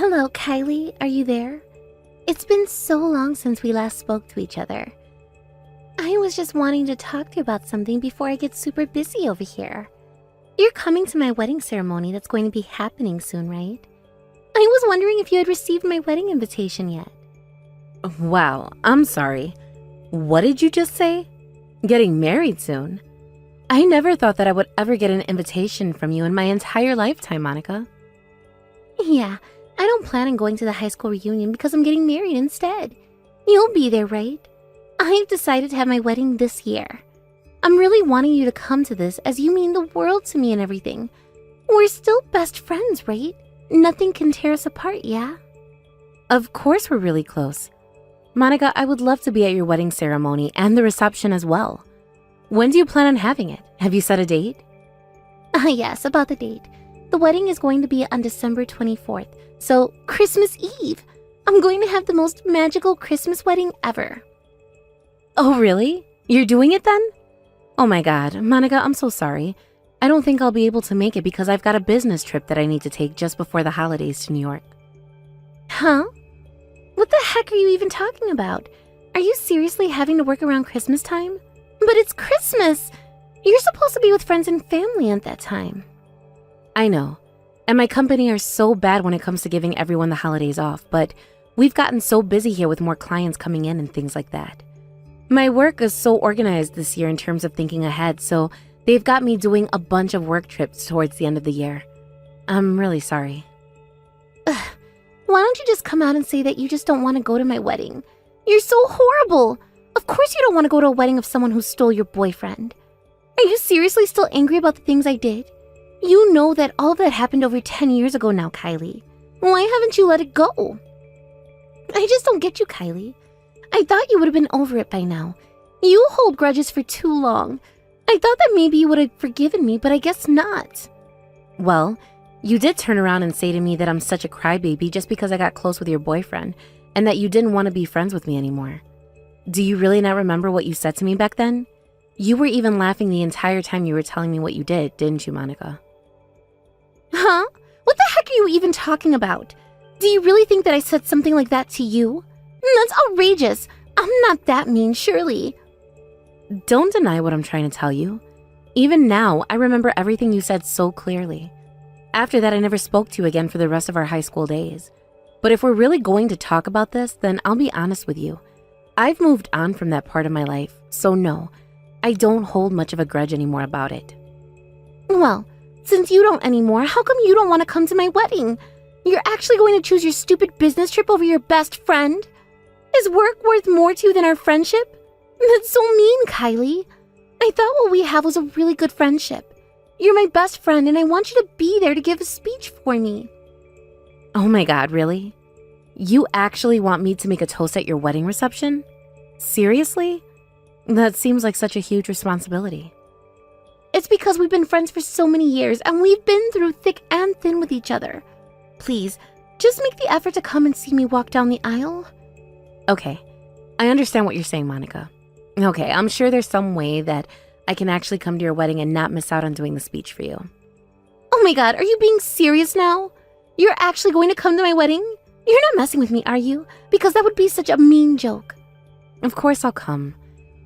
Hello, Kylie. Are you there? It's been so long since we last spoke to each other. I was just wanting to talk to you about something before I get super busy over here. You're coming to my wedding ceremony that's going to be happening soon, right? I was wondering if you had received my wedding invitation yet. Wow, I'm sorry. What did you just say? Getting married soon? I never thought that I would ever get an invitation from you in my entire lifetime, Monica. Yeah, I don't plan on going to the high school reunion because I'm getting married instead. You'll be there, right? I've decided to have my wedding this year. I'm really wanting you to come to this as you mean the world to me and everything. We're still best friends, right? Nothing can tear us apart, yeah? Of course we're really close. Monica, I would love to be at your wedding ceremony and the reception as well. When do you plan on having it? Have you set a date? Yes, about the date. The wedding is going to be on December 24th, so Christmas Eve. I'm going to have the most magical Christmas wedding ever. Oh, really? You're doing it then? Oh my God, Monica, I'm so sorry. I don't think I'll be able to make it because I've got a business trip that I need to take just before the holidays to New York. Huh? What the heck are you even talking about? Are you seriously having to work around Christmas time? But it's Christmas! You're supposed to be with friends and family at that time. I know, and my company are so bad when it comes to giving everyone the holidays off, but we've gotten so busy here with more clients coming in and things like that. My work is so organized this year in terms of thinking ahead, so they've got me doing a bunch of work trips towards the end of the year. I'm really sorry. Ugh, why don't you just come out and say that you just don't want to go to my wedding? You're so horrible! Of course you don't want to go to a wedding of someone who stole your boyfriend. Are you seriously still angry about the things I did? You know that all of that happened over 10 years ago now, Kylie. Why haven't you let it go? I just don't get you, Kylie. I thought you would have been over it by now. You hold grudges for too long. I thought that maybe you would have forgiven me, but I guess not. Well, you did turn around and say to me that I'm such a crybaby just because I got close with your boyfriend and that you didn't want to be friends with me anymore. Do you really not remember what you said to me back then? You were even laughing the entire time you were telling me what you did, didn't you, Monica? Huh? What the heck are you even talking about? Do you really think that I said something like that to you? That's outrageous. I'm not that mean, surely. Don't deny what I'm trying to tell you. Even now, I remember everything you said so clearly. After that, I never spoke to you again for the rest of our high school days. But if we're really going to talk about this, then I'll be honest with you. I've moved on from that part of my life, so no, I don't hold much of a grudge anymore about it. Well, since you don't anymore, how come you don't want to come to my wedding? You're actually going to choose your stupid business trip over your best friend? Is work worth more to you than our friendship? That's so mean, Kylie. I thought what we have was a really good friendship. You're my best friend and I want you to be there to give a speech for me. Oh my God, really? You actually want me to make a toast at your wedding reception? Seriously? That seems like such a huge responsibility. It's because we've been friends for so many years and we've been through thick and thin with each other. Please, just make the effort to come and see me walk down the aisle. Okay, I understand what you're saying, Monica. Okay, I'm sure there's some way that I can actually come to your wedding and not miss out on doing the speech for you. Oh my God, are you being serious now? You're actually going to come to my wedding? You're not messing with me, are you? Because that would be such a mean joke. Of course I'll come.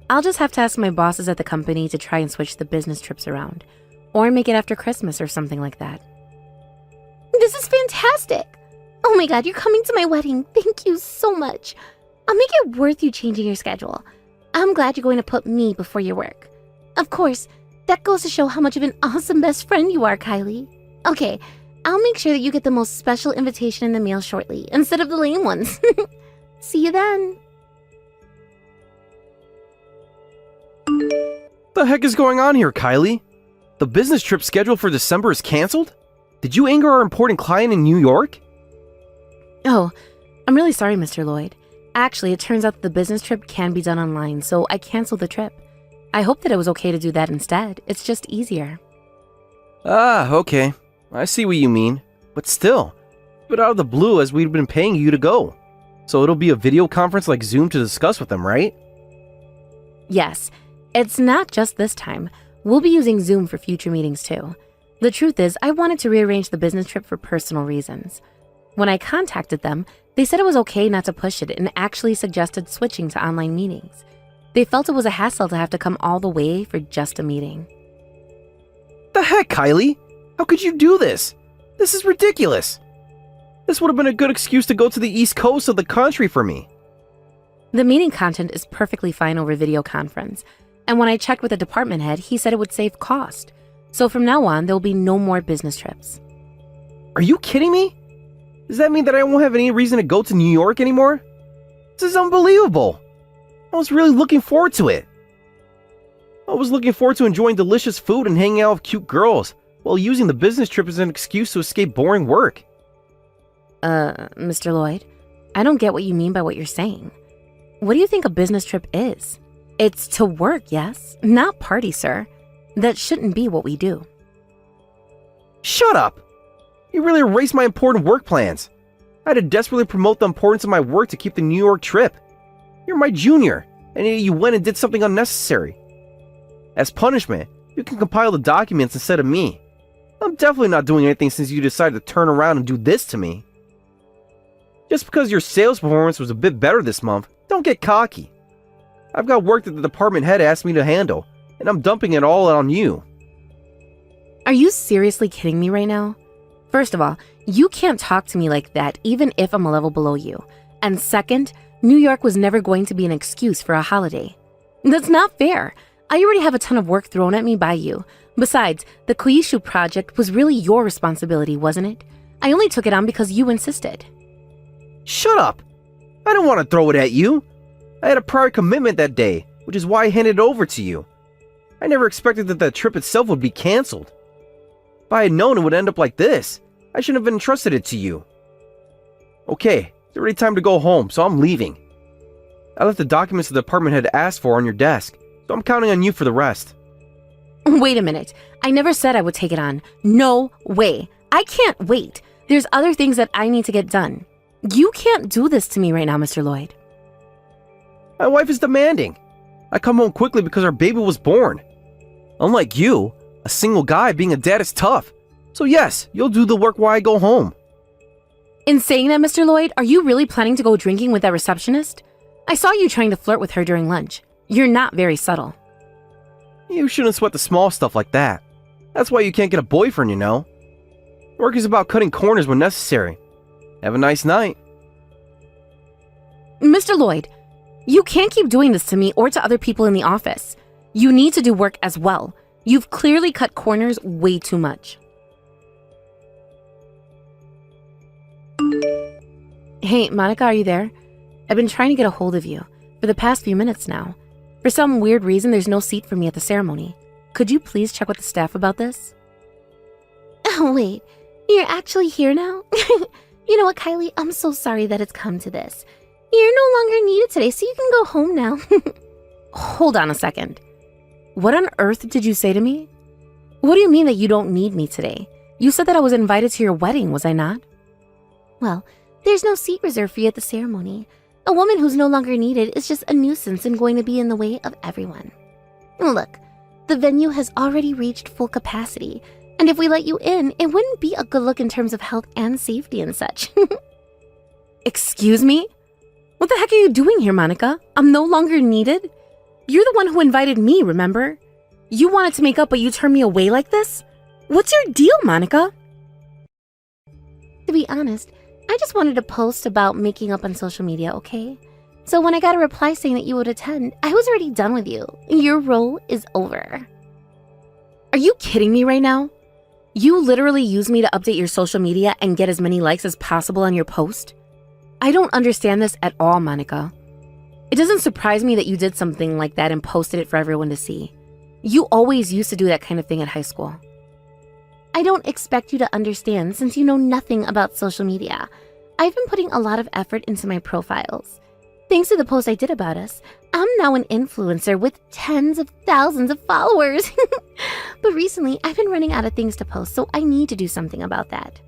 I'll just have to ask my bosses at the company to try and switch the business trips around. Or make it after Christmas or something like that. This is fantastic! Oh my God, you're coming to my wedding. Thank you so much. I'll make it worth you changing your schedule. I'm glad you're going to put me before your work. Of course, that goes to show how much of an awesome best friend you are, Kylie. Okay, I'll make sure that you get the most special invitation in the mail shortly, instead of the lame ones. See you then. The heck is going on here, Kylie? The business trip scheduled for December is canceled? Did you anger our important client in New York? Oh, I'm really sorry, Mr. Lloyd. Actually, it turns out that the business trip can be done online, so I canceled the trip. I hope that it was okay to do that instead. It's just easier. Ah, okay. I see what you mean. But still, but out of the blue as we've been paying you to go. So it'll be a video conference like Zoom to discuss with them, right? Yes, it's not just this time. We'll be using Zoom for future meetings too. The truth is, I wanted to rearrange the business trip for personal reasons. When I contacted them, they said it was okay not to push it and actually suggested switching to online meetings. They felt it was a hassle to have to come all the way for just a meeting. The heck, Kylie? How could you do this? This is ridiculous. This would have been a good excuse to go to the East Coast of the country for me. The meeting content is perfectly fine over video conference, and when I checked with the department head, he said it would save cost. So from now on, there will be no more business trips. Are you kidding me? Does that mean that I won't have any reason to go to New York anymore? This is unbelievable. I was really looking forward to it. I was looking forward to enjoying delicious food and hanging out with cute girls, while using the business trip as an excuse to escape boring work. Mr. Lloyd, I don't get what you mean by what you're saying. What do you think a business trip is? It's to work, yes, not party, sir. That shouldn't be what we do. Shut up! You really erased my important work plans. I had to desperately promote the importance of my work to keep the New York trip. You're my junior, and yet you went and did something unnecessary. As punishment, you can compile the documents instead of me. I'm definitely not doing anything since you decided to turn around and do this to me. Just because your sales performance was a bit better this month, don't get cocky. I've got work that the department head asked me to handle, and I'm dumping it all on you. Are you seriously kidding me right now? First of all, you can't talk to me like that even if I'm a level below you. And second, New York was never going to be an excuse for a holiday. That's not fair. I already have a ton of work thrown at me by you. Besides, the Koishu project was really your responsibility, wasn't it? I only took it on because you insisted. Shut up! I didn't want to throw it at you. I had a prior commitment that day, which is why I handed it over to you. I never expected that the trip itself would be cancelled. If I had known it would end up like this, I shouldn't have entrusted it to you. Okay, it's already time to go home, so I'm leaving. I left the documents the department had asked for on your desk, so I'm counting on you for the rest. Wait a minute. I never said I would take it on. No way. I can't wait. There's other things that I need to get done. You can't do this to me right now, Mr. Lloyd. My wife is demanding. I come home quickly because our baby was born. Unlike you, a single guy being a dad is tough. So yes, you'll do the work while I go home. In saying that, Mr. Lloyd, are you really planning to go drinking with that receptionist? I saw you trying to flirt with her during lunch. You're not very subtle. You shouldn't sweat the small stuff like that. That's why you can't get a boyfriend, you know. Work is about cutting corners when necessary. Have a nice night. Mr. Lloyd, you can't keep doing this to me or to other people in the office. You need to do work as well. You've clearly cut corners way too much. Hey, Monica, are you there? I've been trying to get a hold of you for the past few minutes now. For some weird reason, there's no seat for me at the ceremony. Could you please check with the staff about this? Oh, wait. You're actually here now? You know what, Kylie? I'm so sorry that it's come to this. You're no longer needed today, so you can go home now. Hold on a second. What on earth did you say to me? What do you mean that you don't need me today? You said that I was invited to your wedding, was I not? Well, there's no seat reserved for you at the ceremony. A woman who's no longer needed is just a nuisance and going to be in the way of everyone. Look, the venue has already reached full capacity, and if we let you in, it wouldn't be a good look in terms of health and safety and such. Excuse me? What the heck are you doing here, Monica? I'm no longer needed? You're the one who invited me, remember? You wanted to make up, but you turned me away like this? What's your deal, Monica? To be honest, I just wanted to post about making up on social media, okay? So when I got a reply saying that you would attend, I was already done with you. Your role is over. Are you kidding me right now? You literally use me to update your social media and get as many likes as possible on your post? I don't understand this at all, Monica. It doesn't surprise me that you did something like that and posted it for everyone to see. You always used to do that kind of thing at high school. I don't expect you to understand since you know nothing about social media. I've been putting a lot of effort into my profiles. Thanks to the post I did about us, I'm now an influencer with tens of thousands of followers. But recently, I've been running out of things to post, so I need to do something about that.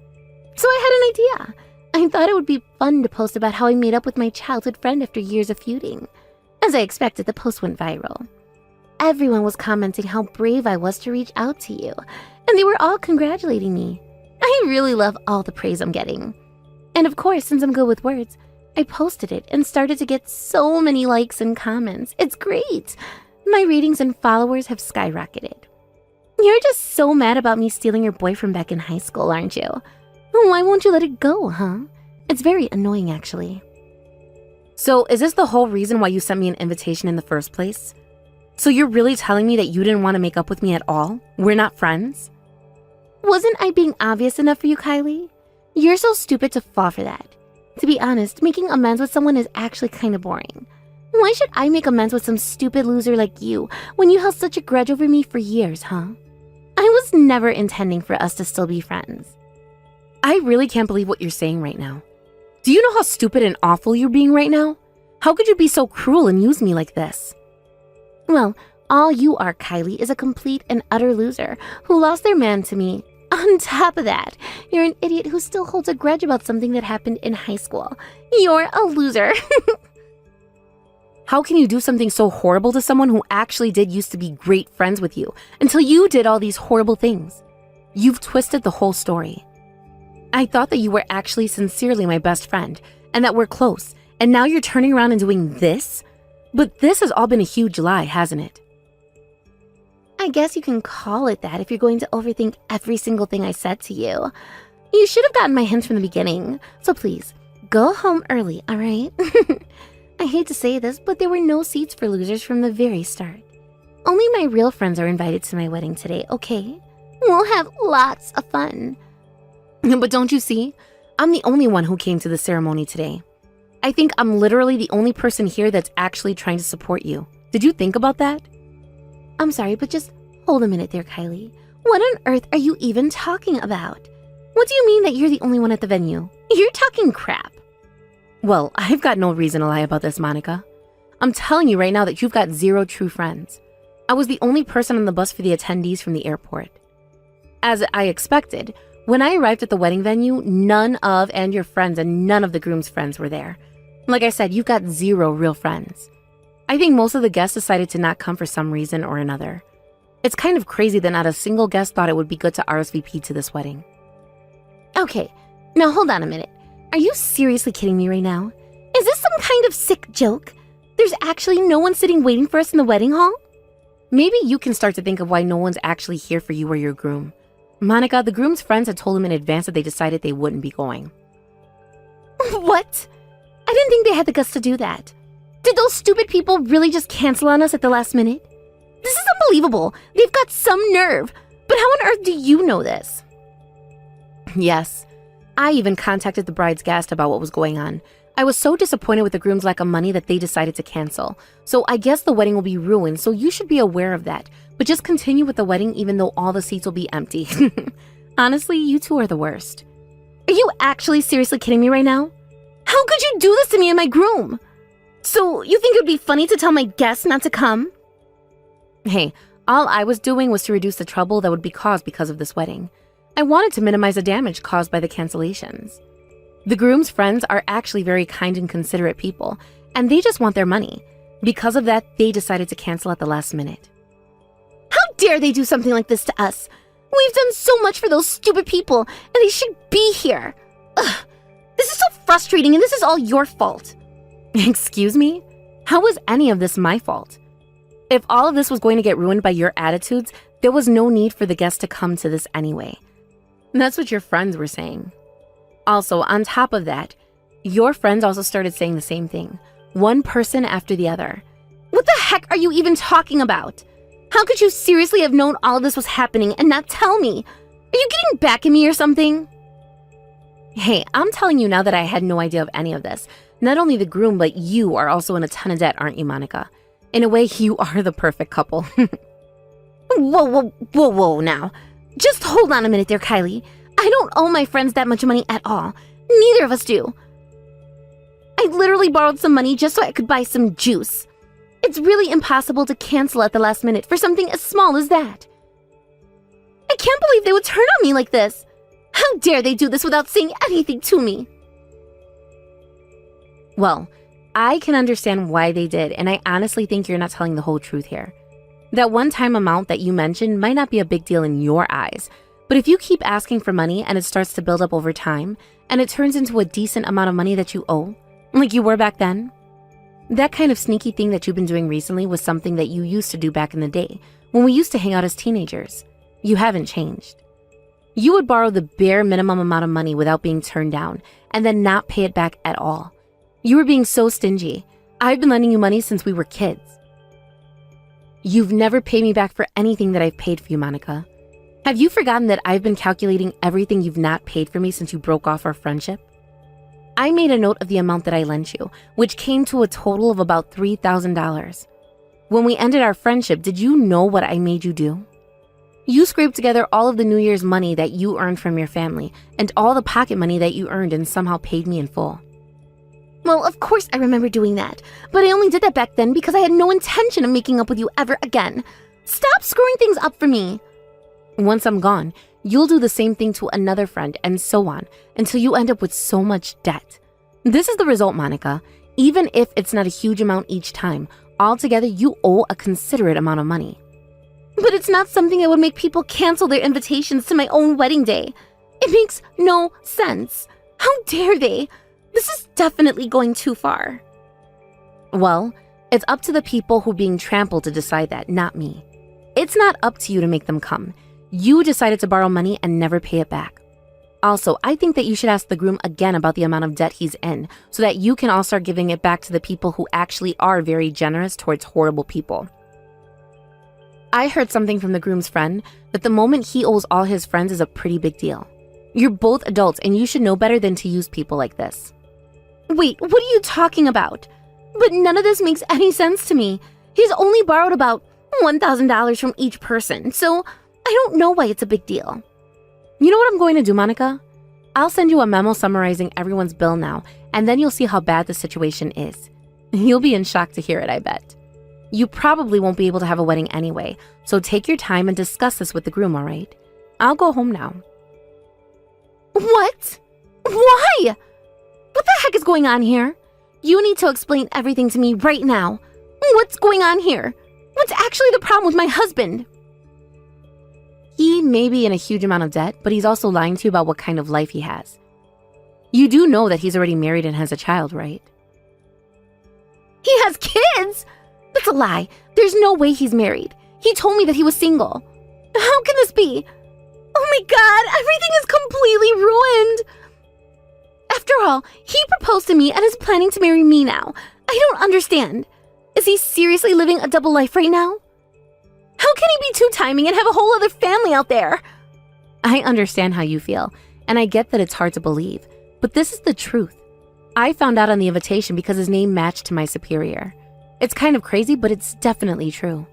So I had an idea. I thought it would be fun to post about how I made up with my childhood friend after years of feuding. As I expected, the post went viral. Everyone was commenting how brave I was to reach out to you, and they were all congratulating me. I really love all the praise I'm getting. And of course, since I'm good with words, I posted it and started to get so many likes and comments. It's great. My ratings and followers have skyrocketed. You're just so mad about me stealing your boyfriend back in high school, aren't you? Why won't you let it go, huh? It's very annoying, actually. So is this the whole reason why you sent me an invitation in the first place? So you're really telling me that you didn't want to make up with me at all? We're not friends? Wasn't I being obvious enough for you, Kylie? You're so stupid to fall for that. To be honest, making amends with someone is actually kind of boring. Why should I make amends with some stupid loser like you when you held such a grudge over me for years, huh? I was never intending for us to still be friends. I really can't believe what you're saying right now. Do you know how stupid and awful you're being right now? How could you be so cruel and use me like this? Well, all you are, Kylie, is a complete and utter loser who lost their man to me. On top of that, you're an idiot who still holds a grudge about something that happened in high school. You're a loser. How can you do something so horrible to someone who actually did used to be great friends with you until you did all these horrible things? You've twisted the whole story. I thought that you were actually sincerely my best friend and that we're close, and now you're turning around and doing this? But this has all been a huge lie, hasn't it? I guess you can call it that if you're going to overthink every single thing I said to you. You should have gotten my hints from the beginning, so please, go home early, all right? I hate to say this, but there were no seats for losers from the very start. Only my real friends are invited to my wedding today, okay? We'll have lots of fun. But don't you see? I'm the only one who came to the ceremony today. I think I'm literally the only person here that's actually trying to support you. Did you think about that? I'm sorry, but just hold a minute there, Kylie. What on earth are you even talking about? What do you mean that you're the only one at the venue? You're talking crap. Well, I've got no reason to lie about this, Monica. I'm telling you right now that you've got zero true friends. I was the only person on the bus for the attendees from the airport. As I expected, when I arrived at the wedding venue, none of your friends and none of the groom's friends were there. Like I said, you've got zero real friends. I think most of the guests decided to not come for some reason or another. It's kind of crazy that not a single guest thought it would be good to RSVP to this wedding. Okay, now hold on a minute. Are you seriously kidding me right now? Is this some kind of sick joke? There's actually no one sitting waiting for us in the wedding hall? Maybe you can start to think of why no one's actually here for you or your groom. Monica, the groom's friends had told him in advance that they decided they wouldn't be going. What? I didn't think they had the guts to do that. Did those stupid people really just cancel on us at the last minute? This is unbelievable. They've got some nerve. But how on earth do you know this? Yes. I even contacted the bride's guest about what was going on. I was so disappointed with the groom's lack of money that they decided to cancel. So I guess the wedding will be ruined, so you should be aware of that. But just continue with the wedding even though all the seats will be empty. Honestly, you two are the worst. Are you actually seriously kidding me right now? How could you do this to me and my groom? So you think it would be funny to tell my guests not to come? Hey, all I was doing was to reduce the trouble that would be caused because of this wedding. I wanted to minimize the damage caused by the cancellations. The groom's friends are actually very kind and considerate people, and they just want their money. Because of that, they decided to cancel at the last minute. How dare they do something like this to us? We've done so much for those stupid people, and they should be here. Ugh, this is so frustrating, and this is all your fault. Excuse me? How was any of this my fault? If all of this was going to get ruined by your attitudes, there was no need for the guests to come to this anyway. That's what your friends were saying. Also, on top of that, your friends also started saying the same thing, one person after the other. What the heck are you even talking about? How could you seriously have known all of this was happening and not tell me? Are you getting back at me or something? Hey, I'm telling you now that I had no idea of any of this. Not only the groom, but you are also in a ton of debt, aren't you, Monica? In a way, you are the perfect couple. Whoa now. Just hold on a minute there, Kylie. I don't owe my friends that much money at all. Neither of us do. I literally borrowed some money just so I could buy some juice. It's really impossible to cancel at the last minute for something as small as that. I can't believe they would turn on me like this. How dare they do this without saying anything to me? Well, I can understand why they did, and I honestly think you're not telling the whole truth here. That one-time amount that you mentioned might not be a big deal in your eyes, But if you keep asking for money and it starts to build up over time, and it turns into a decent amount of money that you owe, like you were back then, that kind of sneaky thing that you've been doing recently was something that you used to do back in the day, when we used to hang out as teenagers. You haven't changed. You would borrow the bare minimum amount of money without being turned down, and then not pay it back at all. You were being so stingy. I've been lending you money since we were kids. You've never paid me back for anything that I've paid for you, Monica. Have you forgotten that I've been calculating everything you've not paid for me since you broke off our friendship? I made a note of the amount that I lent you, which came to a total of about $3,000. When we ended our friendship, did you know what I made you do? You scraped together all of the New Year's money that you earned from your family and all the pocket money that you earned and somehow paid me in full. Well, of course I remember doing that, but I only did that back then because I had no intention of making up with you ever again. Stop screwing things up for me. Once I'm gone, you'll do the same thing to another friend and so on until you end up with so much debt. This is the result, Monica. Even if it's not a huge amount each time, altogether you owe a considerate amount of money. But it's not something that would make people cancel their invitations to my own wedding day. It makes no sense. How dare they? This is definitely going too far. Well, it's up to the people who are being trampled to decide that, not me. It's not up to you to make them come. You decided to borrow money and never pay it back. Also, I think that you should ask the groom again about the amount of debt he's in so that you can all start giving it back to the people who actually are very generous towards horrible people. I heard something from the groom's friend that the moment he owes all his friends is a pretty big deal. You're both adults and you should know better than to use people like this. Wait, what are you talking about? But none of this makes any sense to me. He's only borrowed about $1,000 from each person, so I don't know why it's a big deal. You know what I'm going to do, Monica? I'll send you a memo summarizing everyone's bill now, and then you'll see how bad the situation is. You'll be in shock to hear it, I bet. You probably won't be able to have a wedding anyway, so take your time and discuss this with the groom, all right? I'll go home now. What? Why? What the heck is going on here? You need to explain everything to me right now. What's going on here? What's actually the problem with my husband? He may be in a huge amount of debt, but he's also lying to you about what kind of life he has. You do know that he's already married and has a child, right? He has kids? That's a lie. There's no way he's married. He told me that he was single. How can this be? Oh my God, everything is completely ruined. After all, he proposed to me and is planning to marry me now. I don't understand. Is he seriously living a double life right now? How can he be two-timing and have a whole other family out there? I understand how you feel, and I get that it's hard to believe, but this is the truth. I found out on the invitation because his name matched to my superior. It's kind of crazy, but it's definitely true.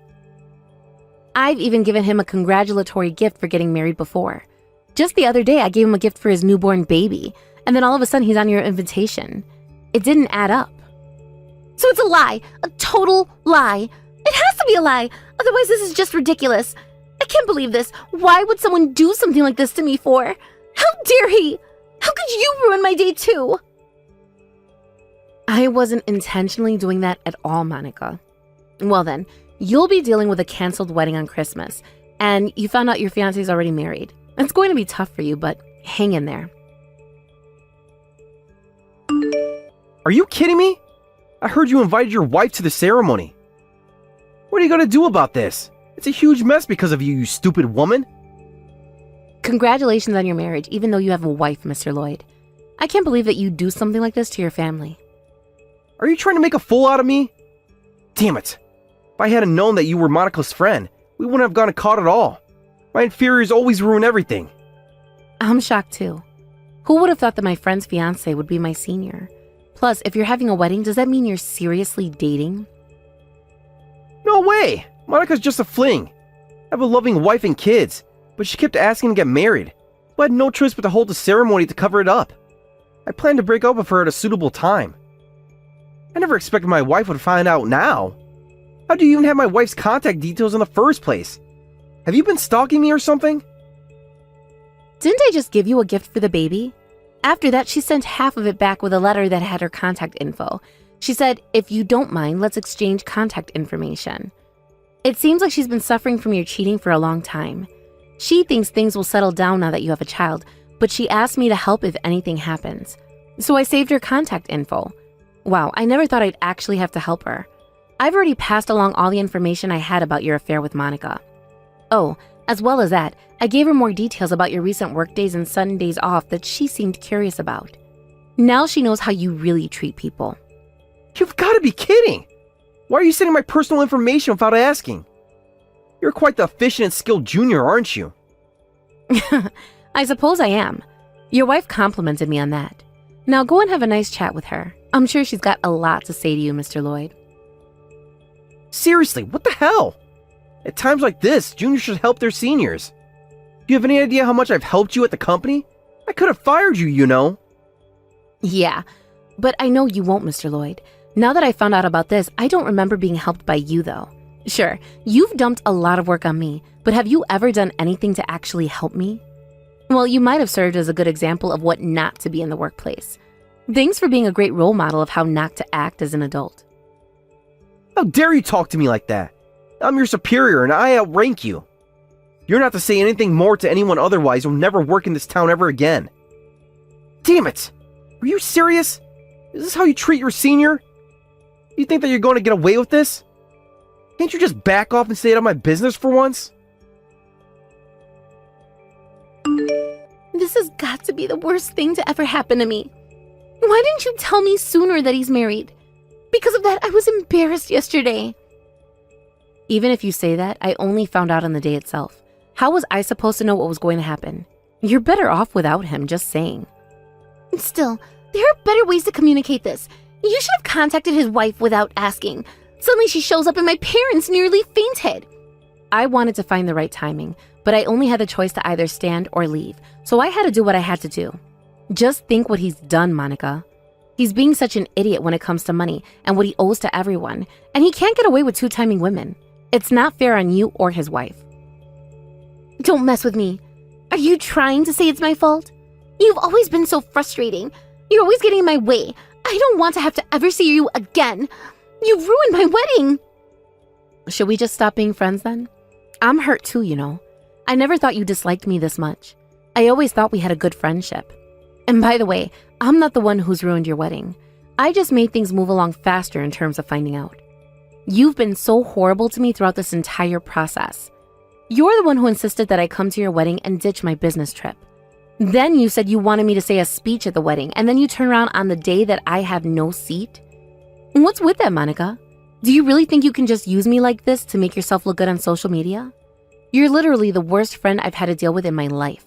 I've even given him a congratulatory gift for getting married before. Just the other day, I gave him a gift for his newborn baby, and then all of a sudden he's on your invitation. It didn't add up. So it's a lie, a total lie. It has to be a lie, otherwise this is just ridiculous. I can't believe this. Why would someone do something like this to me for? How dare he? How could you ruin my day too? I wasn't intentionally doing that at all, Monica. Well then, you'll be dealing with a canceled wedding on Christmas, and you found out your fiancé's already married. It's going to be tough for you, but hang in there. Are you kidding me? I heard you invited your wife to the ceremony. What are you going to do about this? It's a huge mess because of you, you stupid woman. Congratulations on your marriage, even though you have a wife, Mr. Lloyd. I can't believe that you'd do something like this to your family. Are you trying to make a fool out of me? Damn it. If I hadn't known that you were Monica's friend, we wouldn't have gotten caught at all. My inferiors always ruin everything. I'm shocked too. Who would have thought that my friend's fiancé would be my senior? Plus, if you're having a wedding, does that mean you're seriously dating? No way! Monica's just a fling. I have a loving wife and kids, but she kept asking to get married, so I had no choice but to hold a ceremony to cover it up. I planned to break up with her at a suitable time. I never expected my wife would find out now. How do you even have my wife's contact details in the first place? Have you been stalking me or something? Didn't I just give you a gift for the baby? After that, she sent half of it back with a letter that had her contact info. She said, if you don't mind, let's exchange contact information. It seems like she's been suffering from your cheating for a long time. She thinks things will settle down now that you have a child, but she asked me to help if anything happens. So I saved her contact info. Wow, I never thought I'd actually have to help her. I've already passed along all the information I had about your affair with Monica. Oh, as well as that, I gave her more details about your recent workdays and Sundays off that she seemed curious about. Now she knows how you really treat people. You've got to be kidding! Why are you sending my personal information without asking? You're quite the efficient and skilled junior, aren't you? I suppose I am. Your wife complimented me on that. Now go and have a nice chat with her. I'm sure she's got a lot to say to you, Mr. Lloyd. Seriously, what the hell? At times like this, juniors should help their seniors. Do you have any idea how much I've helped you at the company? I could have fired you, you know. Yeah, but I know you won't, Mr. Lloyd. Now that I found out about this, I don't remember being helped by you, though. Sure, you've dumped a lot of work on me, but have you ever done anything to actually help me? Well, you might have served as a good example of what not to be in the workplace. Thanks for being a great role model of how not to act as an adult. How dare you talk to me like that? I'm your superior and I outrank you. You're not to say anything more to anyone, otherwise you'll never work in this town ever again. Damn it! Are you serious? Is this how you treat your senior? You think that you're going to get away with this? Can't you just back off and stay out of my business for once? This has got to be the worst thing to ever happen to me. Why didn't you tell me sooner that he's married? Because of that, I was embarrassed yesterday. Even if you say that, I only found out on the day itself. How was I supposed to know what was going to happen? You're better off without him, just saying. Still, there are better ways to communicate this. You should have contacted his wife without asking. Suddenly she shows up and my parents nearly fainted. I wanted to find the right timing, but I only had the choice to either stand or leave, so I had to do what I had to do. Just think what he's done, Monica. He's being such an idiot when it comes to money and what he owes to everyone, and he can't get away with two-timing women. It's not fair on you or his wife. Don't mess with me. Are you trying to say it's my fault? You've always been so frustrating. You're always getting in my way. I don't want to have to ever see you again. You've ruined my wedding. Should we just stop being friends then? I'm hurt too, you know. I never thought you disliked me this much. I always thought we had a good friendship. And by the way, I'm not the one who's ruined your wedding. I just made things move along faster in terms of finding out. You've been so horrible to me throughout this entire process. You're the one who insisted that I come to your wedding and ditch my business trip. Then you said you wanted me to say a speech at the wedding, and then you turn around on the day that I have no seat? What's with that, Monica? Do you really think you can just use me like this to make yourself look good on social media? You're literally the worst friend I've had to deal with in my life.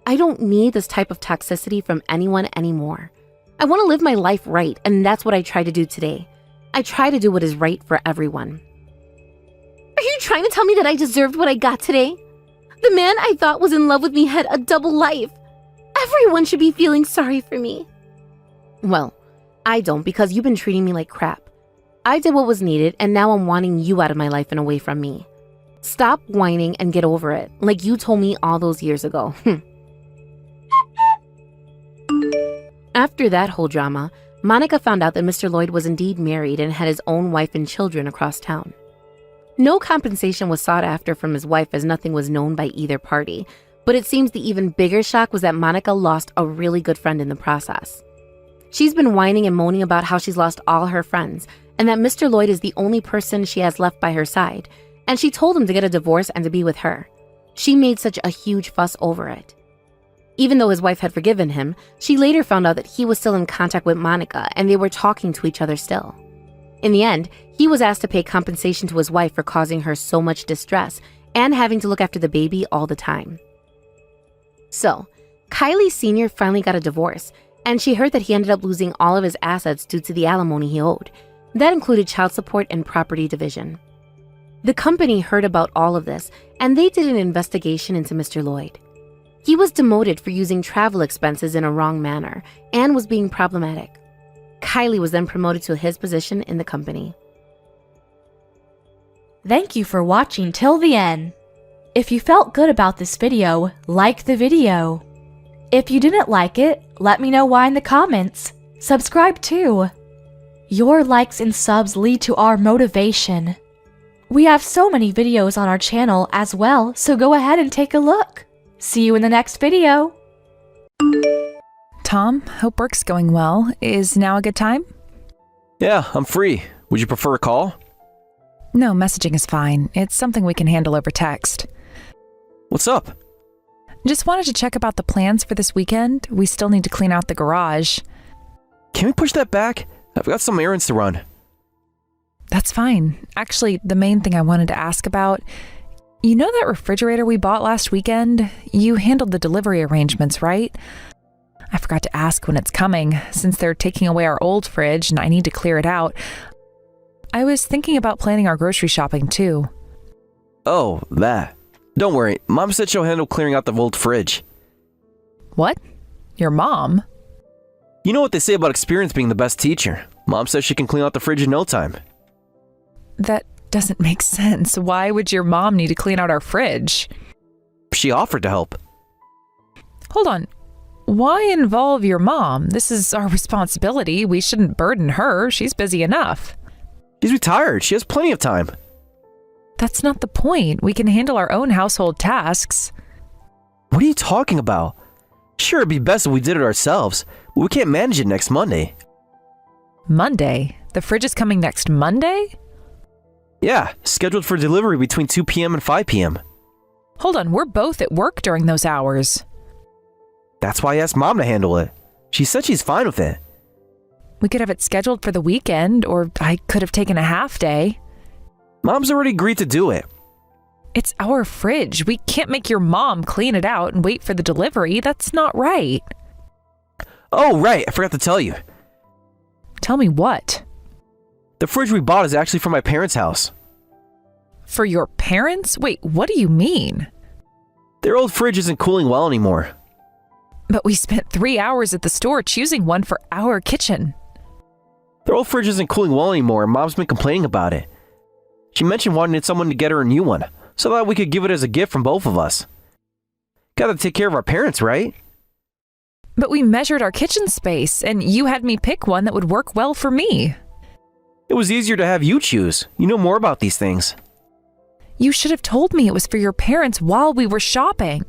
I don't need this type of toxicity from anyone anymore. I want to live my life right, and that's what I try to do today. I try to do what is right for everyone. Are you trying to tell me that I deserved what I got today? The man I thought was in love with me had a double life. Everyone should be feeling sorry for me. Well, I don't, because you've been treating me like crap. I did what was needed, and now I'm wanting you out of my life and away from me. Stop whining and get over it, like you told me all those years ago. After that whole drama, Monica found out that Mr. Lloyd was indeed married and had his own wife and children across town. No compensation was sought after from his wife, as nothing was known by either party, but it seems the even bigger shock was that Monica lost a really good friend in the process. She's been whining and moaning about how she's lost all her friends and that Mr. Lloyd is the only person she has left by her side, and she told him to get a divorce and to be with her. She made such a huge fuss over it. Even though his wife had forgiven him, she later found out that he was still in contact with Monica and they were talking to each other still. In the end, he was asked to pay compensation to his wife for causing her so much distress and having to look after the baby all the time. So, Kylie Sr. finally got a divorce, and she heard that he ended up losing all of his assets due to the alimony he owed. That included child support and property division. The company heard about all of this, and they did an investigation into Mr. Lloyd. He was demoted for using travel expenses in a wrong manner and was being problematic. Kylie was then promoted to his position in the company. Thank you for watching till the end. If you felt good about this video, like the video. If you didn't like it, let me know why in the comments. Subscribe too. Your likes and subs lead to our motivation. We have so many videos on our channel as well, so go ahead and take a look. See you in the next video. Tom, hope work's going well. Is now a good time? Yeah, I'm free. Would you prefer a call? No, messaging is fine. It's something we can handle over text. What's up? Just wanted to check about the plans for this weekend. We still need to clean out the garage. Can we push that back? I've got some errands to run. That's fine. Actually, the main thing I wanted to ask about, you know that refrigerator we bought last weekend? You handled the delivery arrangements, right? I forgot to ask when it's coming, since they're taking away our old fridge and I need to clear it out. I was thinking about planning our grocery shopping too. Oh, that. Don't worry, Mom said she'll handle clearing out the old fridge. What? Your mom? You know what they say about experience being the best teacher. Mom says she can clean out the fridge in no time. That doesn't make sense. Why would your mom need to clean out our fridge? She offered to help. Hold on. Why involve your mom? This is our responsibility. We shouldn't burden her. She's busy enough. She's retired. She has plenty of time. That's not the point. We can handle our own household tasks. What are you talking about? Sure, it'd be best if we did it ourselves, but we can't manage it next Monday. Monday? The fridge is coming next Monday? Yeah, scheduled for delivery between 2 p.m. and 5 p.m. Hold on, we're both at work during those hours. That's why I asked Mom to handle it. She said she's fine with it. We could have it scheduled for the weekend, or I could have taken a half day. Mom's already agreed to do it. It's our fridge. We can't make your mom clean it out and wait for the delivery. That's not right. Oh, right, I forgot to tell you. Tell me what? The fridge we bought is actually from my parents' house. For your parents? Wait, what do you mean? Their old fridge isn't cooling well anymore. But we spent 3 hours at the store choosing one for our kitchen. Their old fridge isn't cooling well anymore, and Mom's been complaining about it. She mentioned wanting someone to get her a new one, so that we could give it as a gift from both of us. Gotta take care of our parents, right? But we measured our kitchen space, and you had me pick one that would work well for me. It was easier to have you choose. You know more about these things. You should have told me it was for your parents while we were shopping.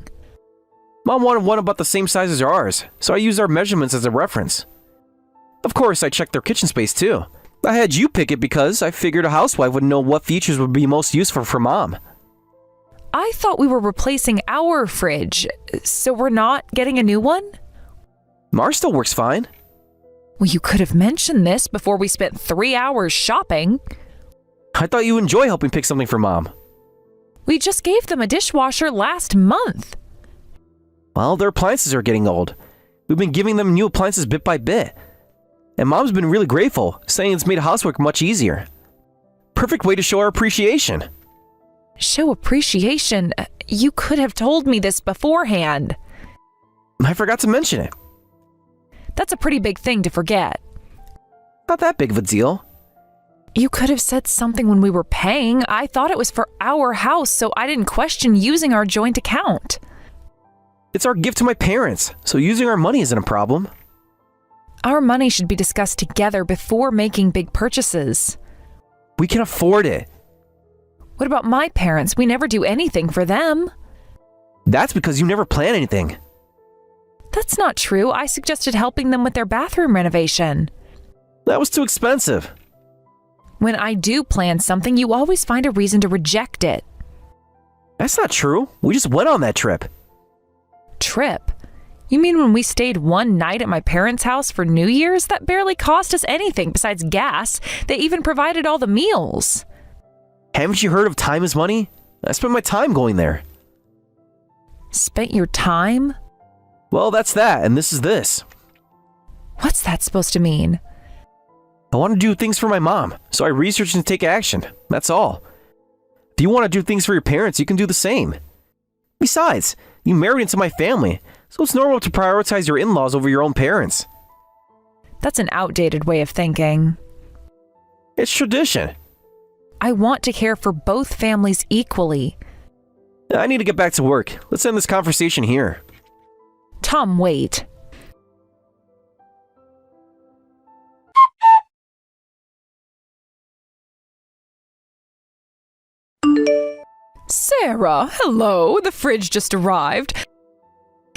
Mom wanted one about the same size as ours, so I used our measurements as a reference. Of course, I checked their kitchen space too. I had you pick it because I figured a housewife would know what features would be most useful for Mom. I thought we were replacing our fridge, so we're not getting a new one? Ours still works fine. Well, you could have mentioned this before we spent 3 hours shopping. I thought you enjoy helping pick something for Mom. We just gave them a dishwasher last month. Well, their appliances are getting old. We've been giving them new appliances bit by bit. And Mom's been really grateful, saying it's made housework much easier. Perfect way to show our appreciation. Show appreciation? You could have told me this beforehand. I forgot to mention it. That's a pretty big thing to forget. Not that big of a deal. You could have said something when we were paying. I thought it was for our house, so I didn't question using our joint account. It's our gift to my parents, so using our money isn't a problem. Our money should be discussed together before making big purchases. We can afford it. What about my parents? We never do anything for them. That's because you never plan anything. That's not true. I suggested helping them with their bathroom renovation. That was too expensive. When I do plan something, you always find a reason to reject it. That's not true. We just went on that trip. Trip? You mean when we stayed one night at my parents' house for New Year's? That barely cost us anything besides gas. They even provided all the meals. Haven't you heard of time is money? I spent my time going there. Spent your time? Well, that's that, and this is this. What's that supposed to mean? I want to do things for my mom, so I researched and take action. That's all. If you want to do things for your parents, you can do the same. Besides, you married into my family, so it's normal to prioritize your in-laws over your own parents. That's an outdated way of thinking. It's tradition. I want to care for both families equally. I need to get back to work. Let's end this conversation here. Tom, wait. Sarah, hello. The fridge just arrived.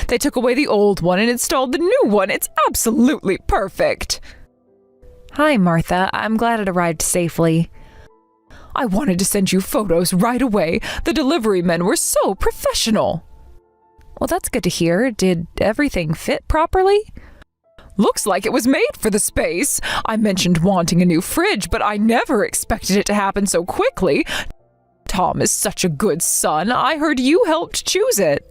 They took away the old one and installed the new one. It's absolutely perfect. Hi, Martha. I'm glad it arrived safely. I wanted to send you photos right away. The delivery men were so professional. Well, that's good to hear. Did everything fit properly? Looks like it was made for the space. I mentioned wanting a new fridge, but I never expected it to happen so quickly. Tom is such a good son. I heard you helped choose it.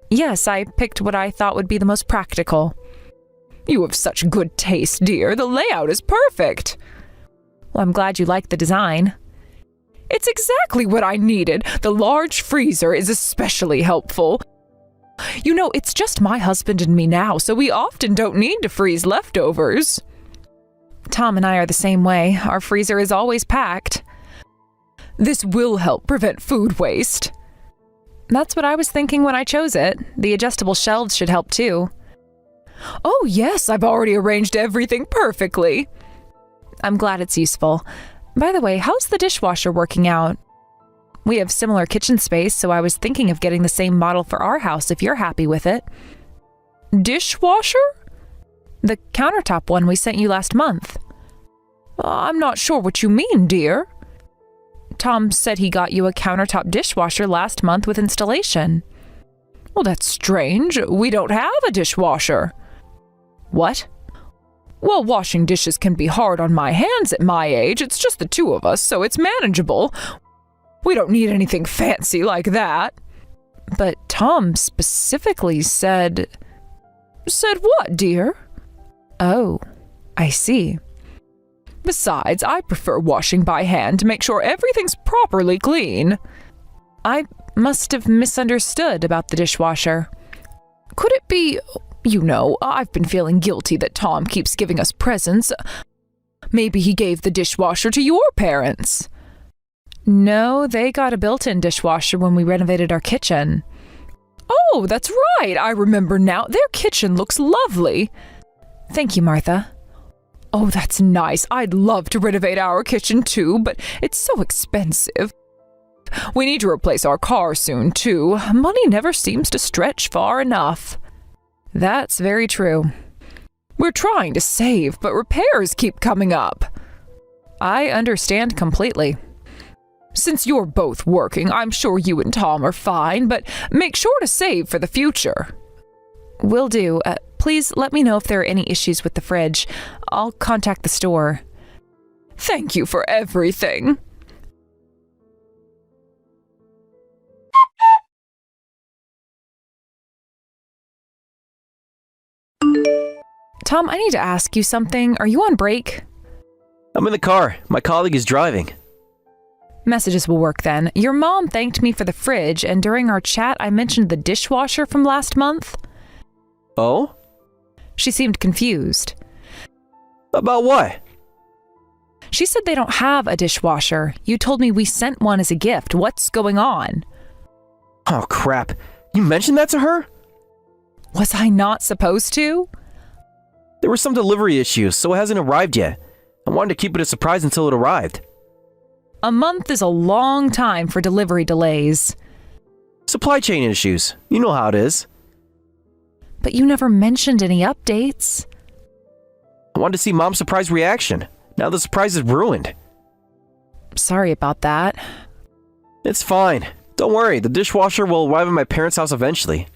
Yes, I picked what I thought would be the most practical. You have such good taste, dear. The layout is perfect. Well, I'm glad you like the design. It's exactly what I needed. The large freezer is especially helpful. You know, it's just my husband and me now, so we often don't need to freeze leftovers. Tom and I are the same way. Our freezer is always packed. This will help prevent food waste. That's what I was thinking when I chose it. The adjustable shelves should help too. Oh yes, I've already arranged everything perfectly. I'm glad it's useful. By the way, how's the dishwasher working out? We have similar kitchen space, so I was thinking of getting the same model for our house if you're happy with it. Dishwasher? The countertop one we sent you last month. I'm not sure what you mean, dear. Tom said he got you a countertop dishwasher last month with installation. Well, that's strange. We don't have a dishwasher. What? Well, washing dishes can be hard on my hands at my age. It's just the two of us, so it's manageable. We don't need anything fancy like that. But Tom specifically said... Said what, dear? Oh, I see. Besides, I prefer washing by hand to make sure everything's properly clean. I must have misunderstood about the dishwasher. Could it be... You know, I've been feeling guilty that Tom keeps giving us presents. Maybe he gave the dishwasher to your parents. No, they got a built-in dishwasher when we renovated our kitchen. Oh, that's right. I remember now. Their kitchen looks lovely. Thank you, Martha. Oh, that's nice. I'd love to renovate our kitchen too, but it's so expensive. We need to replace our car soon too. Money never seems to stretch far enough. That's very true. We're trying to save, but repairs keep coming up. I understand completely. Since you're both working, I'm sure you and Tom are fine, but make sure to save for the future. Will do. Please let me know if there are any issues with the fridge. I'll contact the store. Thank you for everything. Tom, I need to ask you something. Are you on break? I'm in the car. My colleague is driving. Messages will work then. Your mom thanked me for the fridge, and during our chat, I mentioned the dishwasher from last month. Oh? She seemed confused. About what? She said they don't have a dishwasher. You told me we sent one as a gift. What's going on? Oh, crap. You mentioned that to her? Was I not supposed to? There were some delivery issues, so it hasn't arrived yet. I wanted to keep it a surprise until it arrived. A month is a long time for delivery delays. Supply chain issues. You know how it is. But you never mentioned any updates. I wanted to see Mom's surprise reaction. Now the surprise is ruined. Sorry about that. It's fine. Don't worry, the dishwasher will arrive at my parents' house eventually.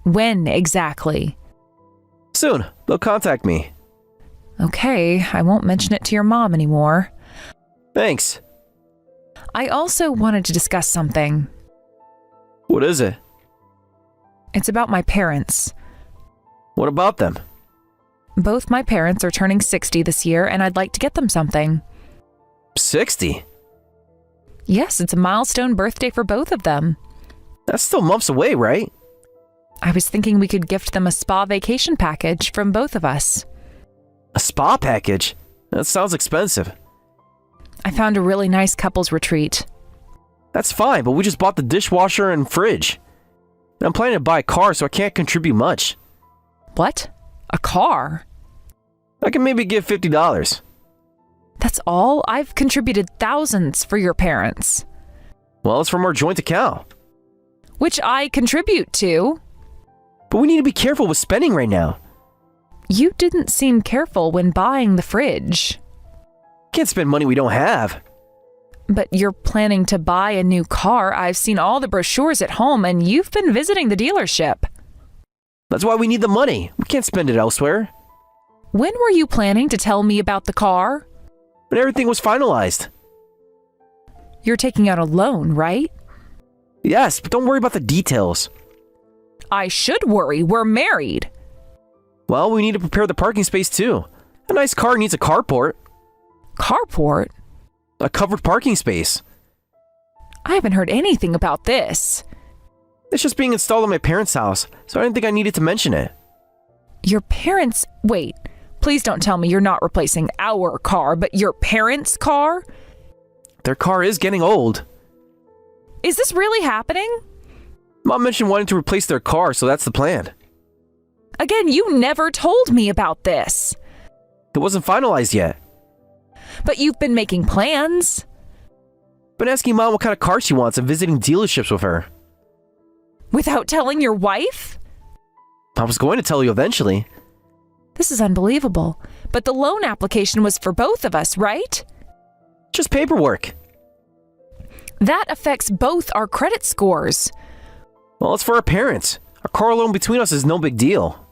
When exactly? Soon. They'll contact me. Okay, I won't mention it to your mom anymore. Thanks. I also wanted to discuss something. What is it? It's about my parents. What about them? Both my parents are turning 60 this year, and I'd like to get them something. 60? Yes, it's a milestone birthday for both of them. That's still months away, right? I was thinking we could gift them a spa vacation package from both of us. A spa package? That sounds expensive. I found a really nice couples retreat. That's fine, but we just bought the dishwasher and fridge. And I'm planning to buy a car, so I can't contribute much. What? A car? I can maybe give $50. That's all? I've contributed thousands for your parents. Well, it's from our joint account. Which I contribute to. But we need to be careful with spending right now. You didn't seem careful when buying the fridge. Can't spend money we don't have. But you're planning to buy a new car. I've seen all the brochures at home, and you've been visiting the dealership. That's why we need the money. We can't spend it elsewhere. When were you planning to tell me about the car? When everything was finalized. You're taking out a loan, right? Yes, but don't worry about the details. I should worry. We're married. Well, we need to prepare the parking space too. A nice car needs a carport. Carport? A covered parking space. I haven't heard anything about this. It's just being installed in my parents' house, so I didn't think I needed to mention it. Your parents... Wait, please don't tell me you're not replacing our car, but your parents' car? Their car is getting old. Is this really happening? Mom mentioned wanting to replace their car, so that's the plan. Again, you never told me about this. It wasn't finalized yet. But you've been making plans. Been asking Mom what kind of car she wants and visiting dealerships with her. Without telling your wife? I was going to tell you eventually. This is unbelievable. But the loan application was for both of us, right? Just paperwork. That affects both our credit scores. Well, it's for our parents. A car loan between us is no big deal.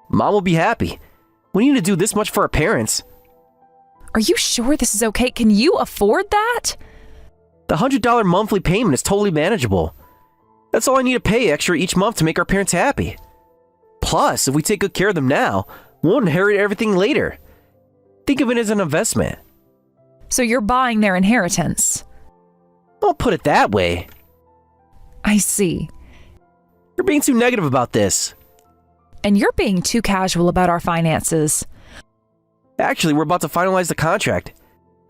Mom will be happy. We need to do this much for our parents. Are you sure this is okay? Can you afford that? The $100 monthly payment is totally manageable. That's all I need to pay extra each month to make our parents happy. Plus, if we take good care of them now, we'll inherit everything later. Think of it as an investment. So you're buying their inheritance. Don't put it that way. I see. You're being too negative about this. And you're being too casual about our finances. Actually, we're about to finalize the contract.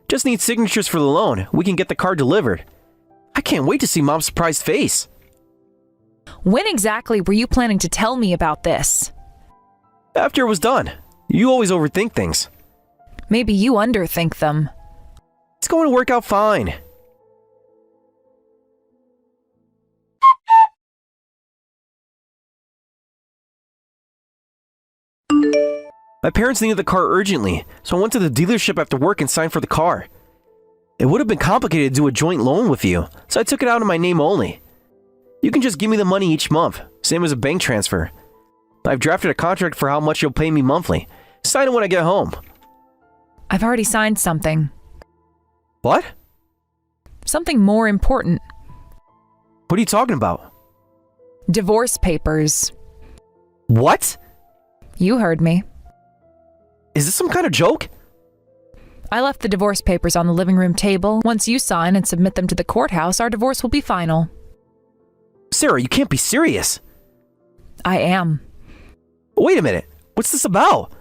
Just need signatures for the loan. We can get the car delivered. I can't wait to see Mom's surprised face. When exactly were you planning to tell me about this? After it was done. You always overthink things. Maybe you underthink them. It's going to work out fine. My parents needed the car urgently, so I went to the dealership after work and signed for the car. It would have been complicated to do a joint loan with you, so I took it out in my name only. You can just give me the money each month, same as a bank transfer. I've drafted a contract for how much you'll pay me monthly. Sign it when I get home. I've already signed something. What? Something more important. What are you talking about? Divorce papers. What? You heard me. Is this some kind of joke? I left the divorce papers on the living room table. Once you sign and submit them to the courthouse, our divorce will be final. Sarah, you can't be serious. I am. Wait a minute. What's this about?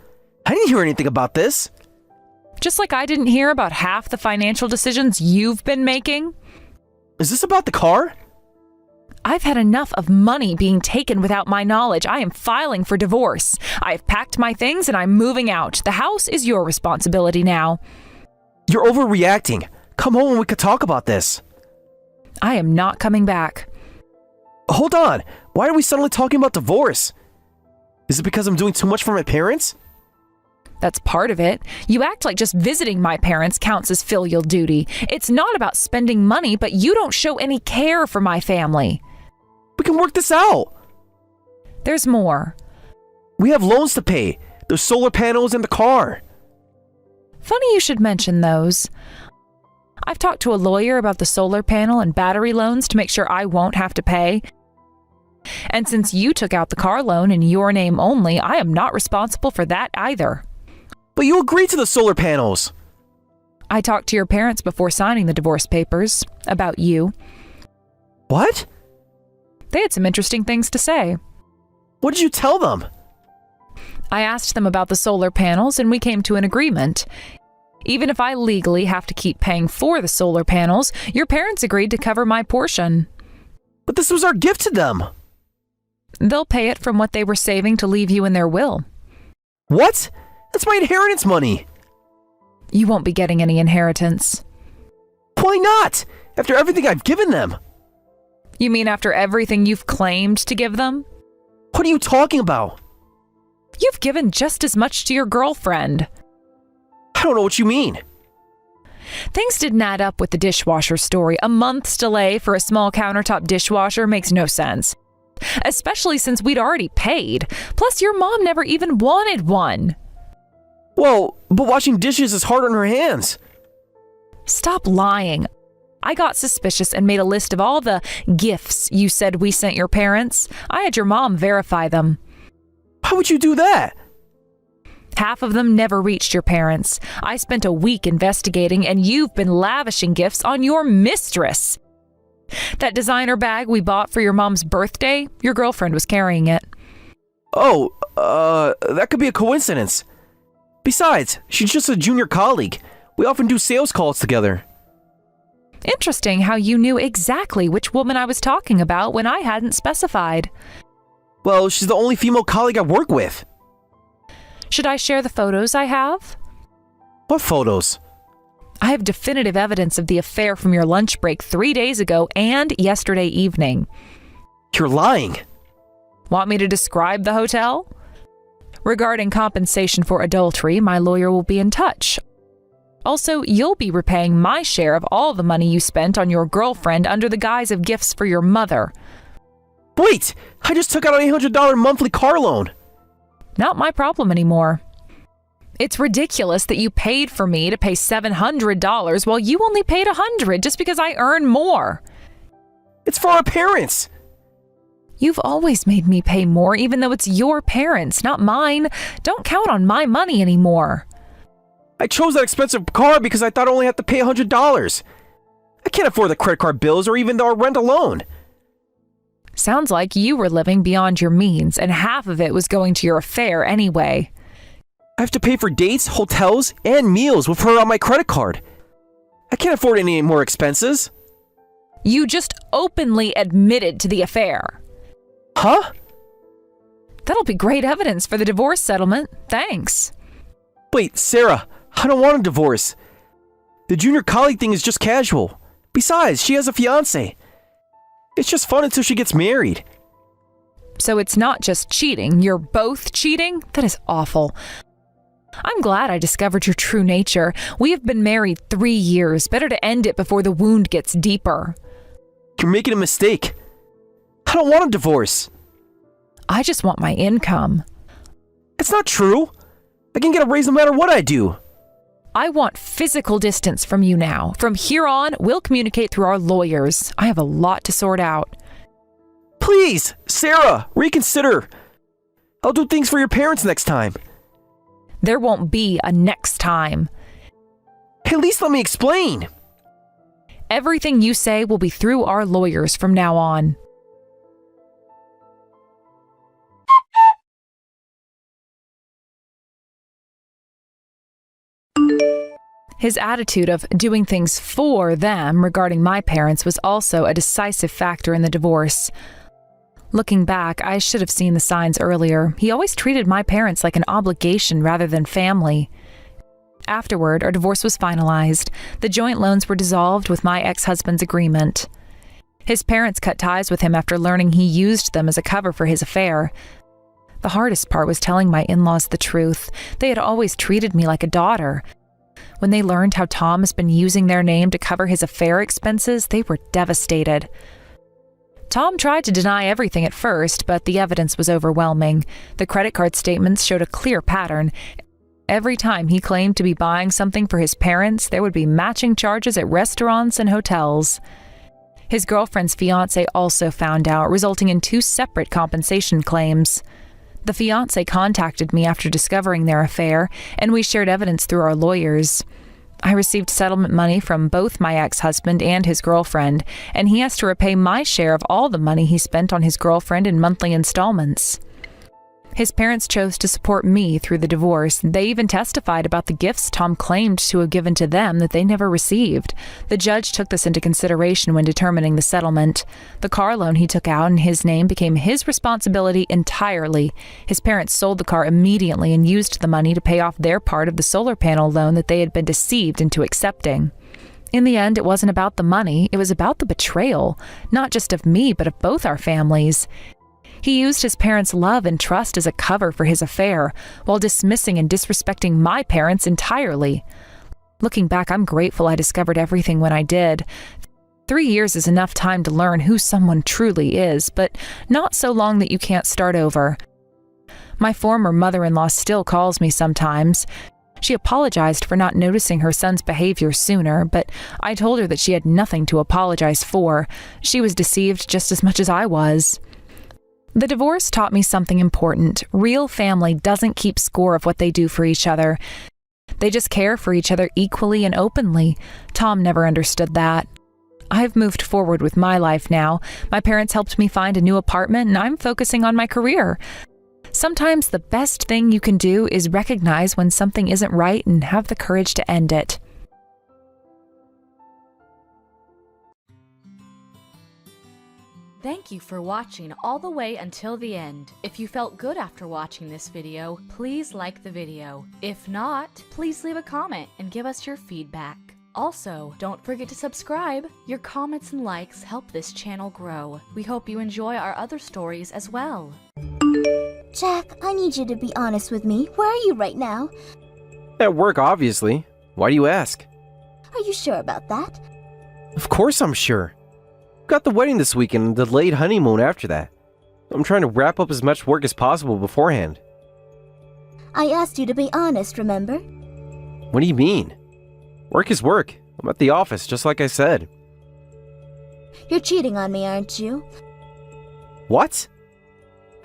I didn't hear anything about this. Just like I didn't hear about half the financial decisions you've been making. Is this about the car? I've had enough of money being taken without my knowledge. I am filing for divorce. I've packed my things and I'm moving out. The house is your responsibility now. You're overreacting. Come home and we could talk about this. I am not coming back. Hold on. Why are we suddenly talking about divorce? Is it because I'm doing too much for my parents? That's part of it. You act like just visiting my parents counts as filial duty. It's not about spending money, but you don't show any care for my family. We can work this out. There's more. We have loans to pay. There's solar panels and the car. Funny you should mention those. I've talked to a lawyer about the solar panel and battery loans to make sure I won't have to pay. And since you took out the car loan in your name only, I am not responsible for that either. But you agreed to the solar panels. I talked to your parents before signing the divorce papers about you. What? They had some interesting things to say. What did you tell them? I asked them about the solar panels and we came to an agreement. Even if I legally have to keep paying for the solar panels, your parents agreed to cover my portion. But this was our gift to them. They'll pay it from what they were saving to leave you in their will. What? That's my inheritance money. You won't be getting any inheritance. Why not? After everything I've given them. You mean after everything you've claimed to give them? What are you talking about? You've given just as much to your girlfriend. I don't know what you mean. Things didn't add up with the dishwasher story. A month's delay for a small countertop dishwasher makes no sense. Especially since we'd already paid. Plus, your mom never even wanted one. Well, but washing dishes is hard on her hands. Stop lying. I got suspicious and made a list of all the gifts you said we sent your parents. I had your mom verify them. Why would you do that? Half of them never reached your parents. I spent a week investigating, and you've been lavishing gifts on your mistress. That designer bag we bought for your mom's birthday, your girlfriend was carrying it. Oh, that could be a coincidence. Besides, she's just a junior colleague. We often do sales calls together. Interesting how you knew exactly which woman I was talking about when I hadn't specified. Well, she's the only female colleague I work with. Should I share the photos I have? What photos? I have definitive evidence of the affair from your lunch break 3 days ago and yesterday evening. You're lying. Want me to describe the hotel? Regarding compensation for adultery, my lawyer will be in touch. Also, you'll be repaying my share of all the money you spent on your girlfriend under the guise of gifts for your mother. Wait! I just took out an $800 monthly car loan. Not my problem anymore. It's ridiculous that you paid for me to pay $700 while you only paid $100 just because I earn more. It's for our parents. You've always made me pay more even though it's your parents, not mine. Don't count on my money anymore. I chose that expensive car because I thought I only had to pay $100. I can't afford the credit card bills or even our rent alone. Sounds like you were living beyond your means, and half of it was going to your affair anyway. I have to pay for dates, hotels, and meals with her on my credit card. I can't afford any more expenses. You just openly admitted to the affair. Huh? That'll be great evidence for the divorce settlement. Thanks. Wait, Sarah, I don't want a divorce. The junior colleague thing is just casual. Besides, she has a fiancé. It's just fun until she gets married. So it's not just cheating, you're both cheating? That is awful. I'm glad I discovered your true nature. We have been married 3 years. Better to end it before the wound gets deeper. You're making a mistake. I don't want a divorce. I just want my income. It's not true. I can get a raise no matter what I do. I want physical distance from you now. From here on, we'll communicate through our lawyers. I have a lot to sort out. Please, Sarah, reconsider. I'll do things for your parents next time. There won't be a next time. At least let me explain. Everything you say will be through our lawyers from now on. His attitude of doing things for them regarding my parents was also a decisive factor in the divorce. Looking back, I should have seen the signs earlier. He always treated my parents like an obligation rather than family. Afterward, our divorce was finalized. The joint loans were dissolved with my ex-husband's agreement. His parents cut ties with him after learning he used them as a cover for his affair. The hardest part was telling my in-laws the truth. They had always treated me like a daughter. When they learned how Tom has been using their name to cover his affair expenses, they were devastated. Tom tried to deny everything at first, but the evidence was overwhelming. The credit card statements showed a clear pattern. Every time he claimed to be buying something for his parents, there would be matching charges at restaurants and hotels. His girlfriend's fiancé also found out, resulting in 2 separate compensation claims. The fiancé contacted me after discovering their affair, and we shared evidence through our lawyers. I received settlement money from both my ex-husband and his girlfriend, and he has to repay my share of all the money he spent on his girlfriend in monthly installments. His parents chose to support me through the divorce. They even testified about the gifts Tom claimed to have given to them that they never received. The judge took this into consideration when determining the settlement. The car loan he took out in his name became his responsibility entirely. His parents sold the car immediately and used the money to pay off their part of the solar panel loan that they had been deceived into accepting. In the end, it wasn't about the money, it was about the betrayal, not just of me, but of both our families. He used his parents' love and trust as a cover for his affair, while dismissing and disrespecting my parents entirely. Looking back, I'm grateful I discovered everything when I did. 3 years is enough time to learn who someone truly is, but not so long that you can't start over. My former mother-in-law still calls me sometimes. She apologized for not noticing her son's behavior sooner, but I told her that she had nothing to apologize for. She was deceived just as much as I was. The divorce taught me something important. Real family doesn't keep score of what they do for each other. They just care for each other equally and openly. Tom never understood that. I've moved forward with my life now. My parents helped me find a new apartment, and I'm focusing on my career. Sometimes the best thing you can do is recognize when something isn't right and have the courage to end it. Thank you for watching all the way until the end. If you felt good after watching this video, please like the video. If not, please leave a comment and give us your feedback. Also, don't forget to subscribe. Your comments and likes help this channel grow. We hope you enjoy our other stories as well. Jack, I need you to be honest with me. Where are you right now? At work, obviously. Why do you ask? Are you sure about that? Of course I'm sure. Got the wedding this weekend and the delayed honeymoon after that. I'm trying to wrap up as much work as possible beforehand. I asked you to be honest, remember? What do you mean? Work is work. I'm at the office, just like I said. You're cheating on me, aren't you? What?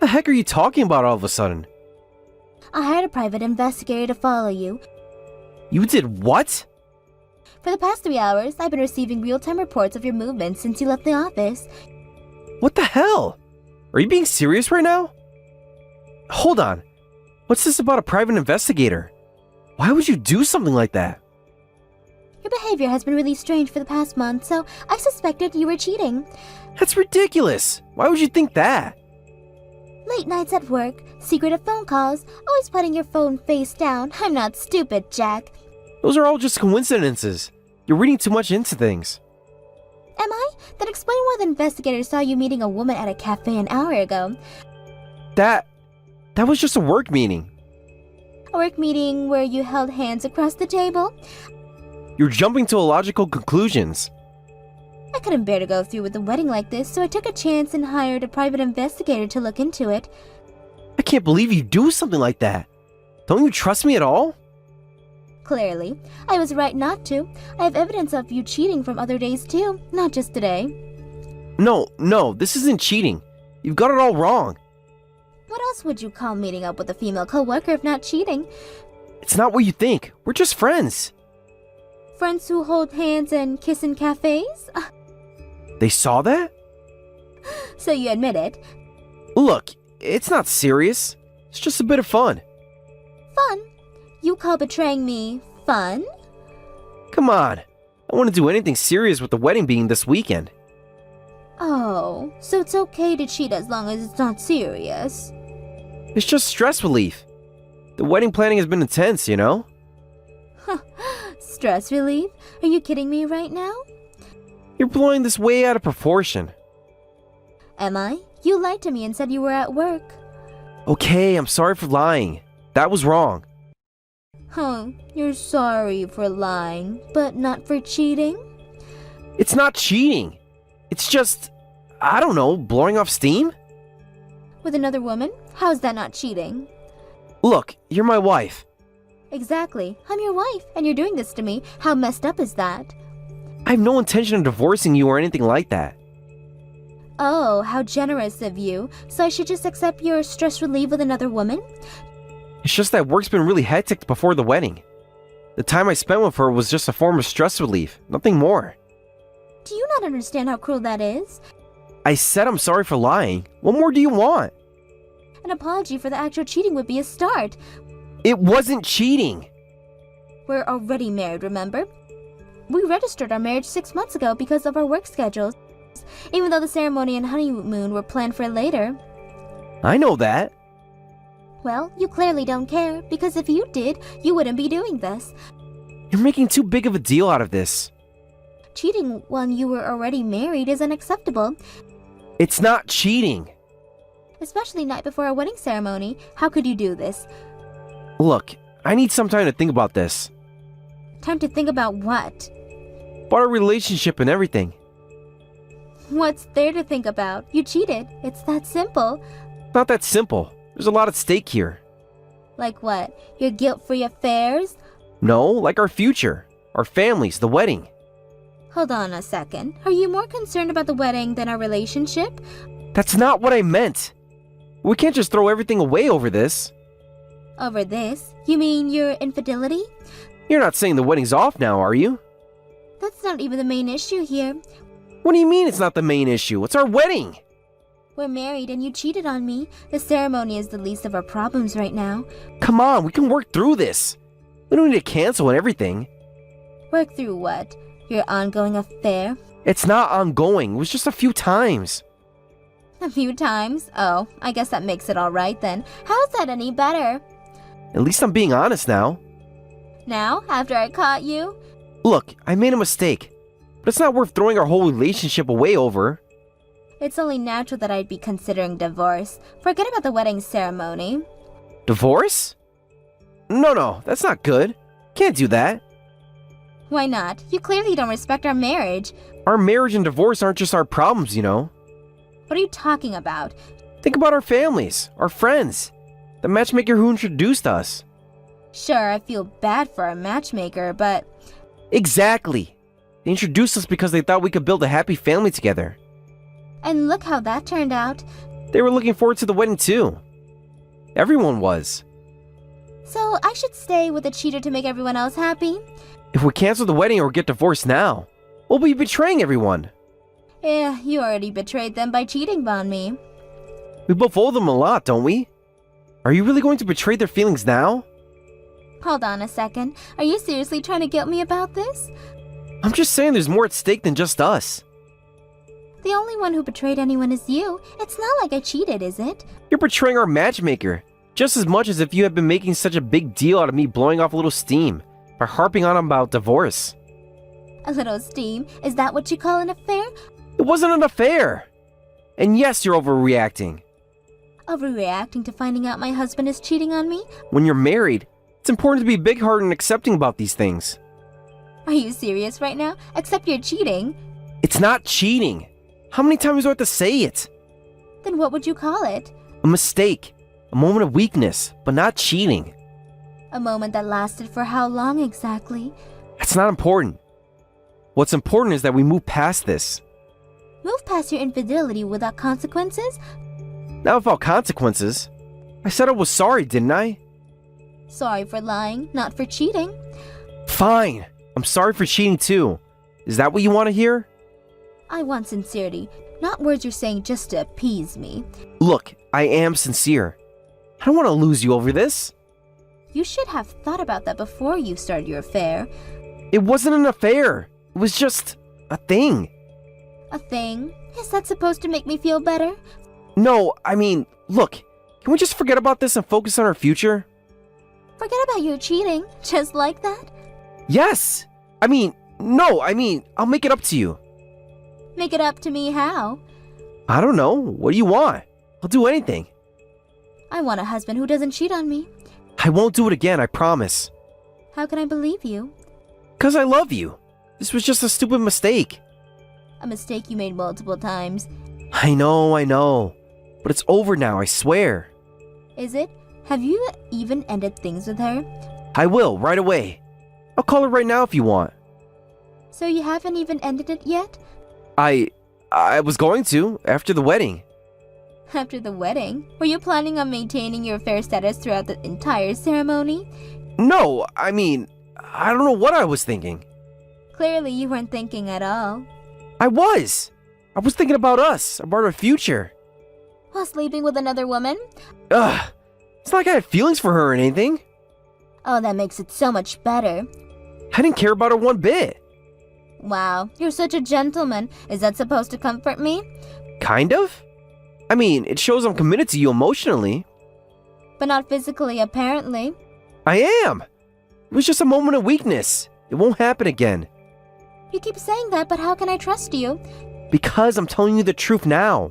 The heck are you talking about all of a sudden? I hired a private investigator to follow you. You did what? For the past 3 hours, I've been receiving real-time reports of your movements since you left the office. What the hell? Are you being serious right now? Hold on. What's this about a private investigator? Why would you do something like that? Your behavior has been really strange for the past month, so I suspected you were cheating. That's ridiculous. Why would you think that? Late nights at work, secretive phone calls, always putting your phone face down. I'm not stupid, Jack. Those are all just coincidences. You're reading too much into things. Am I? Then explain why the investigator saw you meeting a woman at a cafe an hour ago. That was just a work meeting. A work meeting where you held hands across the table? You're jumping to illogical conclusions. I couldn't bear to go through with the wedding like this, so I took a chance and hired a private investigator to look into it. I can't believe you do something like that. Don't you trust me at all? Clearly. I was right not to. I have evidence of you cheating from other days too, not just today. No, this isn't cheating. You've got it all wrong. What else would you call meeting up with a female coworker if not cheating? It's not what you think. We're just friends. Friends who hold hands and kiss in cafes? They saw that? So you admit it. Look, it's not serious. It's just a bit of fun. Fun? You call betraying me fun? Come on. I want to do anything serious with the wedding being this weekend. Oh, so it's okay to cheat as long as it's not serious. It's just stress relief. The wedding planning has been intense, you know? Stress relief? Are you kidding me right now? You're blowing this way out of proportion. Am I? You lied to me and said you were at work. Okay, I'm sorry for lying. That was wrong. You're sorry for lying, but not for cheating? It's not cheating. It's just, I don't know, blowing off steam? With another woman? How's that not cheating? Look, you're my wife. Exactly. I'm your wife, and you're doing this to me. How messed up is that? I have no intention of divorcing you or anything like that. Oh, how generous of you. So I should just accept your stress relief with another woman? It's just that work's been really hectic before the wedding. The time I spent with her was just a form of stress relief, nothing more. Do you not understand how cruel that is? I said I'm sorry for lying. What more do you want? An apology for the actual cheating would be a start. It wasn't cheating. We're already married, remember? We registered our marriage 6 months ago because of our work schedules, even though the ceremony and honeymoon were planned for later. I know that. Well, you clearly don't care, because if you did, you wouldn't be doing this. You're making too big of a deal out of this. Cheating when you were already married is unacceptable, It's not cheating. especially night before a wedding ceremony. How could you do this? Look, I need some time to think about this. Time to think about what? About our relationship and everything. What's there to think about? You cheated. It's that simple. Not that simple. There's a lot at stake here. Like what? Your guilt-free affairs? No, like our future. Our families, the wedding. Hold on a second. Are you more concerned about the wedding than our relationship? That's not what I meant. We can't just throw everything away over this. Over this? You mean your infidelity? You're not saying the wedding's off now, are you? That's not even the main issue here. What do you mean it's not the main issue? It's our wedding. We're married and you cheated on me. The ceremony is the least of our problems right now. Come on, we can work through this. We don't need to cancel and everything. Work through what? Your ongoing affair? It's not ongoing. It was just a few times. A few times? Oh, I guess that makes it alright then. How's that any better? At least I'm being honest now. Now, after I caught you? Look, I made a mistake. But it's not worth throwing our whole relationship away over. It's only natural that I'd be considering divorce. Forget about the wedding ceremony. Divorce? No, that's not good. Can't do that. Why not? You clearly don't respect our marriage. Our marriage and divorce aren't just our problems, you know. What are you talking about? Think about our families, our friends, the matchmaker who introduced us. Sure, I feel bad for our matchmaker, but... Exactly. They introduced us because they thought we could build a happy family together. And look how that turned out. They were looking forward to the wedding too. Everyone was. So I should stay with the cheater to make everyone else happy? If we cancel the wedding or get divorced now, we'll be betraying everyone. Yeah, you already betrayed them by cheating on me. We both owe them a lot, don't we? Are you really going to betray their feelings now? Hold on a second. Are you seriously trying to guilt me about this? I'm just saying there's more at stake than just us. The only one who betrayed anyone is you. It's not like I cheated, is it? You're betraying our matchmaker, just as much as if you had been making such a big deal out of me blowing off a little steam by harping on about divorce. A little steam? Is that what you call an affair? It wasn't an affair. And yes, you're overreacting. Overreacting to finding out my husband is cheating on me? When you're married, it's important to be big-hearted and accepting about these things. Are you serious right now? Except you're cheating. It's not cheating. How many times do I have to say it? Then what would you call it? A mistake. A moment of weakness, but not cheating. A moment that lasted for how long exactly? That's not important. What's important is that we move past this. Move past your infidelity without consequences? Not without consequences. I said I was sorry, didn't I? Sorry for lying, not for cheating. Fine. I'm sorry for cheating too. Is that what you want to hear? I want sincerity, not words you're saying just to appease me. Look, I am sincere. I don't want to lose you over this. You should have thought about that before you started your affair. It wasn't an affair. It was just a thing. A thing? Is that supposed to make me feel better? No, I mean, look, can we just forget about this and focus on our future? Forget about your cheating, just like that? Yes! I'll make it up to you. Make it up to me how? I don't know. What do you want? I'll do anything. I want a husband who doesn't cheat on me. I won't do it again, I promise. How can I believe you? 'Cause I love you. This was just a stupid mistake. A mistake you made multiple times. I know. But it's over now, I swear. Is it? Have you even ended things with her? I will, right away. I'll call her right now if you want. So you haven't even ended it yet? I was going to, after the wedding. After the wedding? Were you planning on maintaining your affair status throughout the entire ceremony? No, I don't know what I was thinking. Clearly you weren't thinking at all. I was thinking about us, about our future. While sleeping with another woman? Ugh, it's not like I had feelings for her or anything. Oh, that makes it so much better. I didn't care about her one bit. Wow, you're such a gentleman. Is that supposed to comfort me? Kind of? It shows I'm committed to you emotionally. But not physically, apparently. I am. It was just a moment of weakness. It won't happen again. You keep saying that, but how can I trust you? Because I'm telling you the truth now.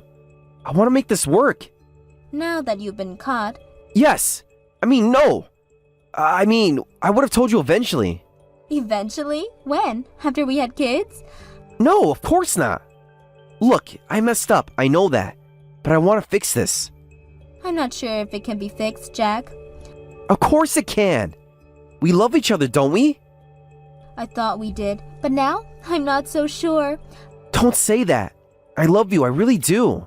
I want to make this work. Now that you've been caught. Yes. No. I would have told you eventually. Eventually? When? After we had kids? No, of course not. Look, I messed up, I know that. But I want to fix this. I'm not sure if it can be fixed, Jack. Of course it can. We love each other, don't we? I thought we did, but now I'm not so sure. Don't say that. I love you, I really do.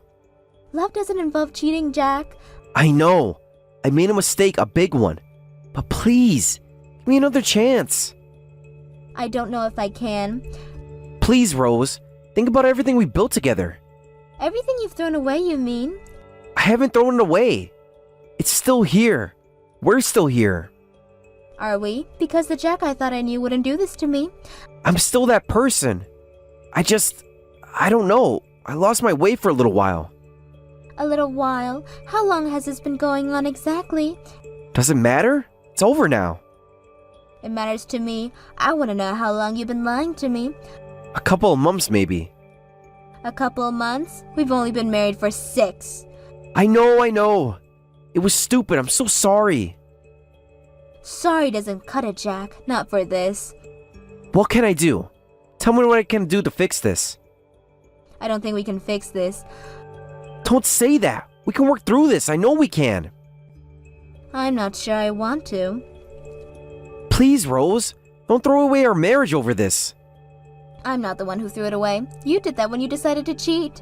Love doesn't involve cheating, Jack. I know. I made a mistake, a big one. But please, give me another chance. I don't know if I can. Please, Rose. Think about everything we built together. Everything you've thrown away, you mean? I haven't thrown it away. It's still here. We're still here. Are we? Because the Jack I thought I knew wouldn't do this to me. I'm still that person. I don't know. I lost my way for a little while. A little while? How long has this been going on exactly? Does it matter? It's over now. It matters to me. I want to know how long you've been lying to me. A couple of months, maybe. A couple of months? We've only been married for 6. I know. It was stupid. I'm so sorry. Sorry doesn't cut it, Jack. Not for this. What can I do? Tell me what I can do to fix this. I don't think we can fix this. Don't say that. We can work through this. I know we can. I'm not sure I want to. Please, Rose. Don't throw away our marriage over this. I'm not the one who threw it away. You did that when you decided to cheat.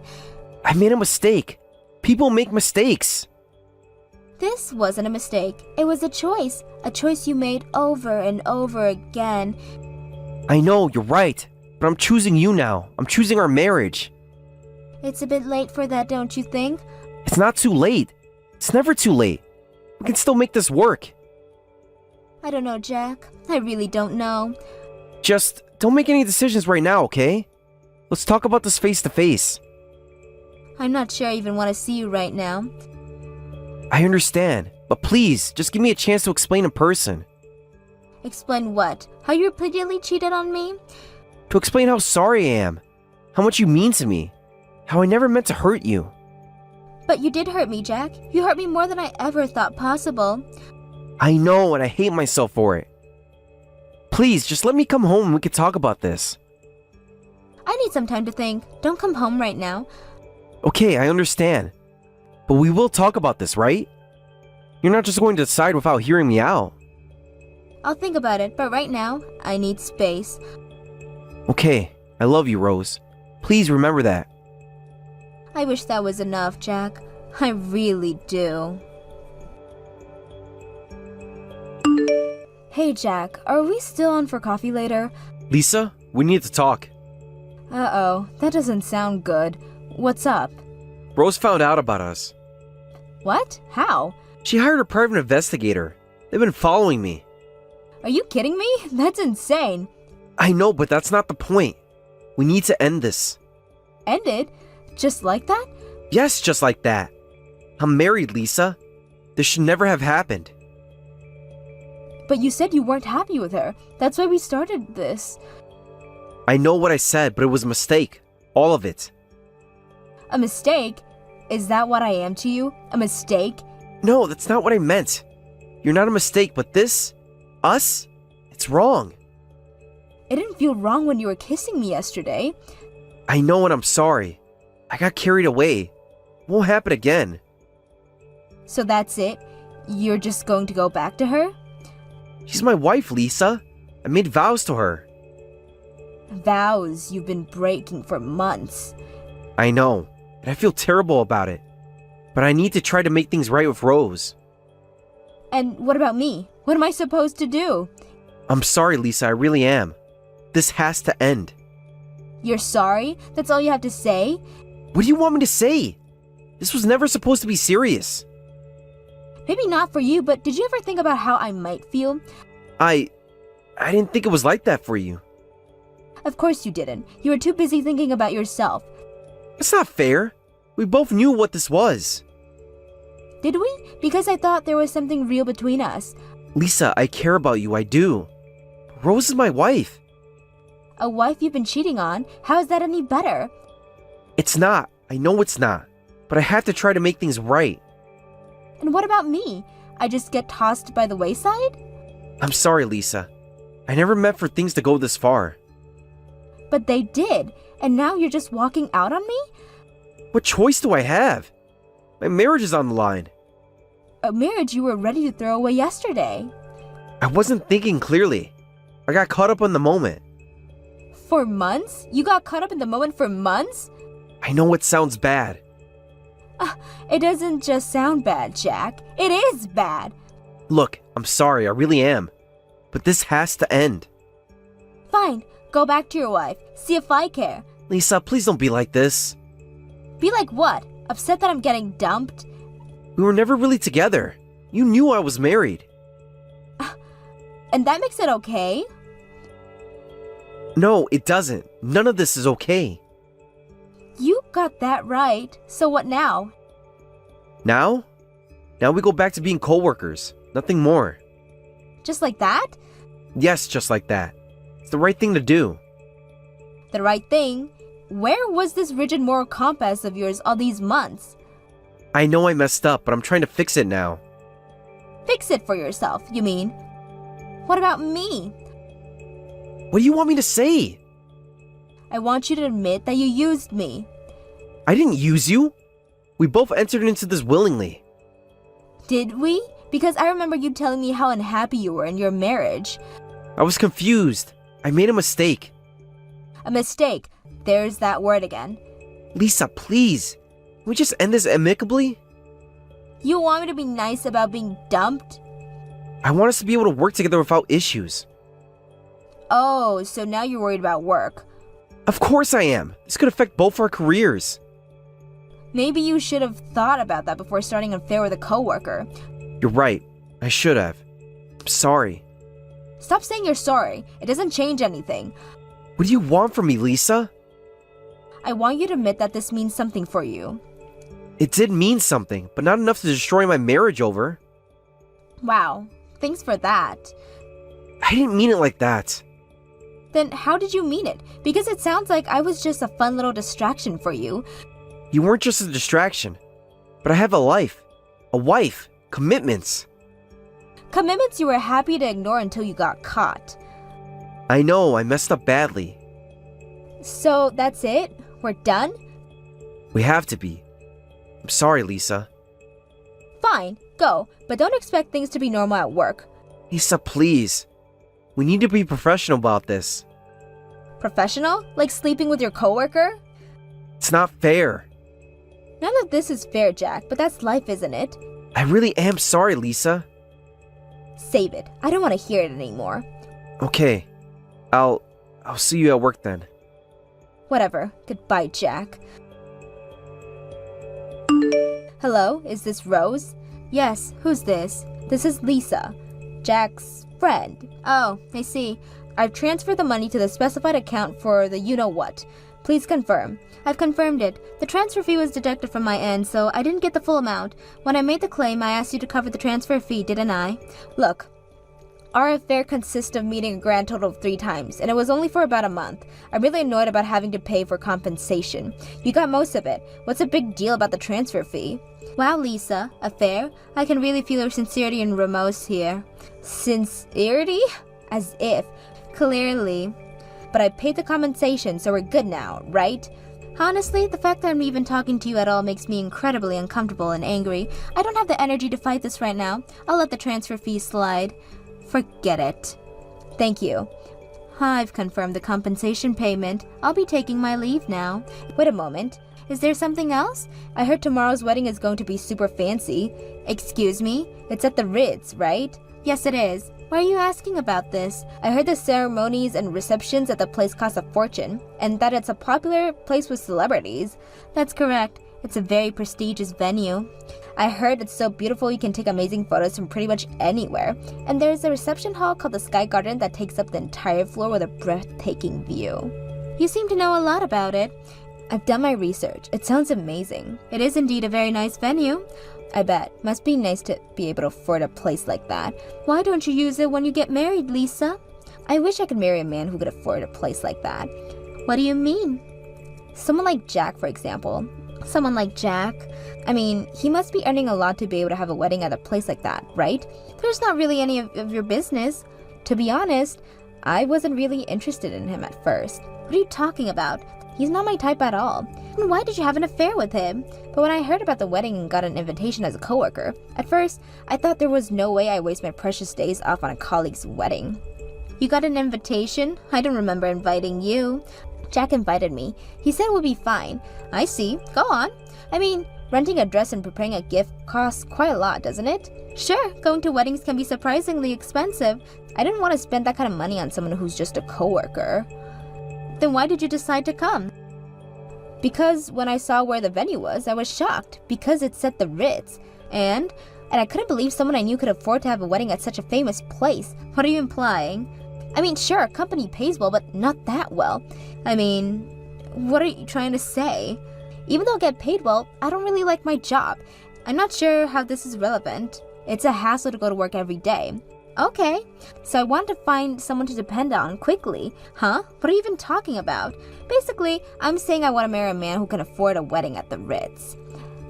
I made a mistake. People make mistakes. This wasn't a mistake. It was a choice. A choice you made over and over again. I know, you're right. But I'm choosing you now. I'm choosing our marriage. It's a bit late for that, don't you think? It's not too late. It's never too late. We can still make this work. I don't know, Jack. I really don't know. Just don't make any decisions right now, okay? Let's talk about this face to face. I'm not sure I even want to see you right now. I understand, but please, just give me a chance to explain in person. Explain what? How you repeatedly cheated on me? To explain how sorry I am. How much you mean to me. How I never meant to hurt you. But you did hurt me, Jack. You hurt me more than I ever thought possible. I know, and I hate myself for it. Please, just let me come home and we can talk about this. I need some time to think. Don't come home right now. Okay, I understand. But we will talk about this, right? You're not just going to decide without hearing me out. I'll think about it, but right now, I need space. Okay, I love you, Rose. Please remember that. I wish that was enough, Jack. I really do. Hey, Jack, are we still on for coffee later? Lisa, we need to talk. Uh-oh, that doesn't sound good. What's up? Rose found out about us. What? How? She hired a private investigator. They've been following me. Are you kidding me? That's insane. I know, but that's not the point. We need to end this. End it? Just like that? Yes, just like that. I'm married, Lisa. This should never have happened. But you said you weren't happy with her. That's why we started this. I know what I said, but it was a mistake. All of it. A mistake? Is that what I am to you? A mistake? No, that's not what I meant. You're not a mistake, but this, us, it's wrong. It didn't feel wrong when you were kissing me yesterday. I know and I'm sorry. I got carried away. It won't happen again. So that's it? You're just going to go back to her? She's my wife, Lisa. I made vows to her. Vows you've been breaking for months. I know, and I feel terrible about it. But I need to try to make things right with Rose. And what about me? What am I supposed to do? I'm sorry, Lisa, I really am. This has to end. You're sorry? That's all you have to say? What do you want me to say? This was never supposed to be serious. Maybe not for you, but did you ever think about how I might feel? I didn't think it was like that for you. Of course you didn't. You were too busy thinking about yourself. It's not fair. We both knew what this was. Did we? Because I thought there was something real between us. Lisa, I care about you, I do. Rose is my wife. A wife you've been cheating on? How is that any better? It's not. I know it's not. But I have to try to make things right. And what about me? I just get tossed by the wayside? I'm sorry, Lisa. I never meant for things to go this far. But they did, and now you're just walking out on me? What choice do I have? My marriage is on the line. A marriage you were ready to throw away yesterday. I wasn't thinking clearly. I got caught up in the moment. For months? You got caught up in the moment for months? I know it sounds bad. It doesn't just sound bad, Jack. It is bad. Look, I'm sorry, I really am. But this has to end. Fine, go back to your wife. See if I care. Lisa, please don't be like this. Be like what? Upset that I'm getting dumped? We were never really together. You knew I was married. And that makes it okay? No, it doesn't. None of this is okay. You got that right. So what now? Now? Now we go back to being co-workers. Nothing more. Just like that? Yes, just like that. It's the right thing to do. The right thing? Where was this rigid moral compass of yours all these months? I know I messed up, but I'm trying to fix it now. Fix it for yourself, you mean? What about me? What do you want me to say? I want you to admit that you used me. I didn't use you. We both entered into this willingly. Did we? Because I remember you telling me how unhappy you were in your marriage. I was confused. I made a mistake. A mistake. There's that word again. Lisa, please. Can we just end this amicably? You want me to be nice about being dumped? I want us to be able to work together without issues. Oh, so now you're worried about work. Of course I am. This could affect both our careers. Maybe you should have thought about that before starting an affair with a coworker. You're right. I should have. I'm sorry. Stop saying you're sorry. It doesn't change anything. What do you want from me, Lisa? I want you to admit that this means something for you. It did mean something, but not enough to destroy my marriage over. Wow. Thanks for that. I didn't mean it like that. Then how did you mean it? Because it sounds like I was just a fun little distraction for you. You weren't just a distraction. But I have a life. A wife. Commitments. Commitments you were happy to ignore until you got caught. I know, I messed up badly. So that's it? We're done? We have to be. I'm sorry, Lisa. Fine, go. But don't expect things to be normal at work. Lisa, please. We need to be professional about this. Professional? Like sleeping with your coworker? It's not fair. None of this is fair, Jack, but that's life, isn't it? I really am sorry, Lisa. Save it. I don't want to hear it anymore. Okay. I'll see you at work then. Whatever. Goodbye, Jack. Hello, is this Rose? Yes, who's this? This is Lisa, Jack's friend. Oh, I see. I've transferred the money to the specified account for the you-know-what. Please confirm. I've confirmed it. The transfer fee was deducted from my end, so I didn't get the full amount. When I made the claim, I asked you to cover the transfer fee, didn't I? Look, our affair consists of meeting a grand total of 3 times, and it was only for about a month. I'm really annoyed about having to pay for compensation. You got most of it. What's a big deal about the transfer fee? Wow, Lisa, affair? I can really feel your sincerity and remorse here. Sincerity? As if. Clearly. But I paid the compensation, so we're good now, right? Honestly, the fact that I'm even talking to you at all makes me incredibly uncomfortable and angry. I don't have the energy to fight this right now. I'll let the transfer fee slide. Forget it. Thank you. I've confirmed the compensation payment. I'll be taking my leave now. Wait a moment. Is there something else? I heard tomorrow's wedding is going to be super fancy. Excuse me? It's at the Ritz, right? Yes, it is. Why are you asking about this? I heard the ceremonies and receptions at the place cost a fortune, and that it's a popular place with celebrities. That's correct. It's a very prestigious venue. I heard it's so beautiful you can take amazing photos from pretty much anywhere. And there's a reception hall called the Sky Garden that takes up the entire floor with a breathtaking view. You seem to know a lot about it. I've done my research. It sounds amazing. It is indeed a very nice venue. I bet. Must be nice to be able to afford a place like that. Why don't you use it when you get married, Lisa? I wish I could marry a man who could afford a place like that. What do you mean? Someone like Jack, for example. Someone like Jack? I mean, he must be earning a lot to be able to have a wedding at a place like that, right? There's not really any of your business. To be honest, I wasn't really interested in him at first. What are you talking about? He's not my type at all. And why did you have an affair with him? But when I heard about the wedding and got an invitation as a coworker, at first, I thought there was no way I waste my precious days off on a colleague's wedding. You got an invitation? I don't remember inviting you. Jack invited me. He said it would be fine. I see. Go on. I mean, renting a dress and preparing a gift costs quite a lot, doesn't it? Sure, going to weddings can be surprisingly expensive. I didn't want to spend that kind of money on someone who's just a coworker. Then why did you decide to come? Because when I saw where the venue was, I was shocked because it said the Ritz. And I couldn't believe someone I knew could afford to have a wedding at such a famous place. What are you implying? I mean, sure, a company pays well, but not that well. I mean, what are you trying to say? Even though I get paid well, I don't really like my job. I'm not sure how this is relevant. It's a hassle to go to work every day. Okay, so I wanted to find someone to depend on quickly. Huh? What are you even talking about? Basically, I'm saying I want to marry a man who can afford a wedding at the Ritz.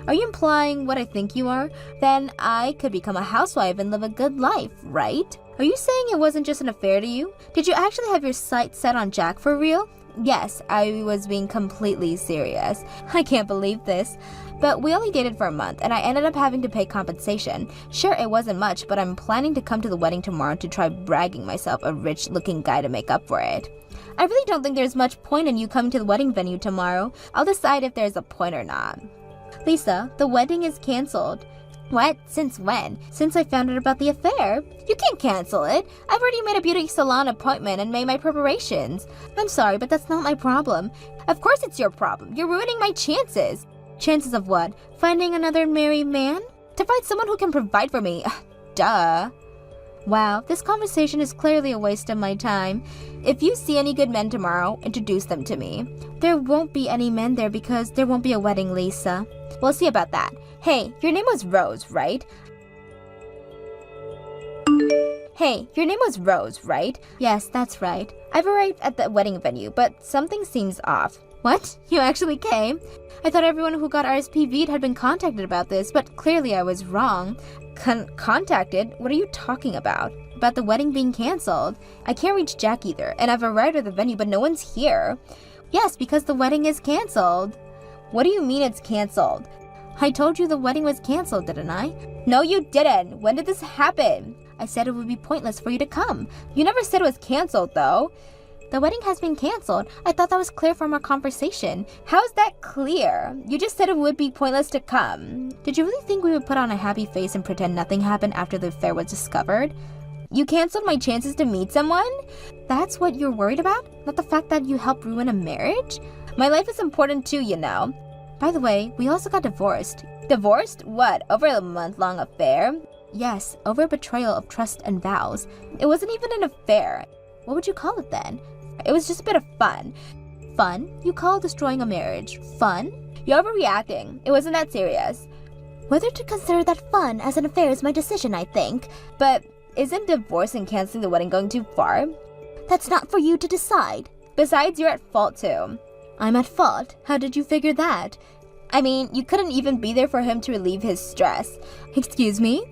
Are you implying what I think you are? Then I could become a housewife and live a good life, right? Are you saying it wasn't just an affair to you? Did you actually have your sights set on Jack for real? Yes, I was being completely serious. I can't believe this. But we only dated for a month, and I ended up having to pay compensation. Sure, it wasn't much, but I'm planning to come to the wedding tomorrow to try bragging myself a rich-looking guy to make up for it. I really don't think there's much point in you coming to the wedding venue tomorrow. I'll decide if there's a point or not. Lisa, the wedding is canceled. What? Since when? Since I found out about the affair. You can't cancel it. I've already made a beauty salon appointment and made my preparations. I'm sorry, but that's not my problem. Of course it's your problem. You're ruining my chances. Chances of what? Finding another married man? To find someone who can provide for me. Duh. Wow, this conversation is clearly a waste of my time. If you see any good men tomorrow, introduce them to me. There won't be any men there because there won't be a wedding, Lisa. We'll see about that. Hey, your name was Rose, right? Hey, your name was Rose, right? Yes, that's right. I've arrived at the wedding venue, but something seems off. What? You actually came? I thought everyone who got RSPV'd had been contacted about this, but clearly I was wrong. Contacted? What are you talking about? About the wedding being canceled. I can't reach Jack either, and I've arrived at the venue, but no one's here. Yes, because the wedding is canceled. What do you mean it's canceled? I told you the wedding was canceled, didn't I? No, you didn't. When did this happen? I said it would be pointless for you to come. You never said it was canceled, though. The wedding has been canceled. I thought that was clear from our conversation. How is that clear? You just said it would be pointless to come. Did you really think we would put on a happy face and pretend nothing happened after the affair was discovered? You canceled my chances to meet someone? That's what you're worried about? Not the fact that you helped ruin a marriage? My life is important too, you know. By the way, we also got divorced. Divorced? What, over a month-long affair? Yes, over a betrayal of trust and vows. It wasn't even an affair. What would you call it then? It was just a bit of fun. Fun? You call destroying a marriage fun? You're overreacting. It wasn't that serious. Whether to consider that fun as an affair is my decision, I think. But isn't divorce and canceling the wedding going too far? That's not for you to decide. Besides, you're at fault too. I'm at fault? How did you figure that? I mean, you couldn't even be there for him to relieve his stress. Excuse me?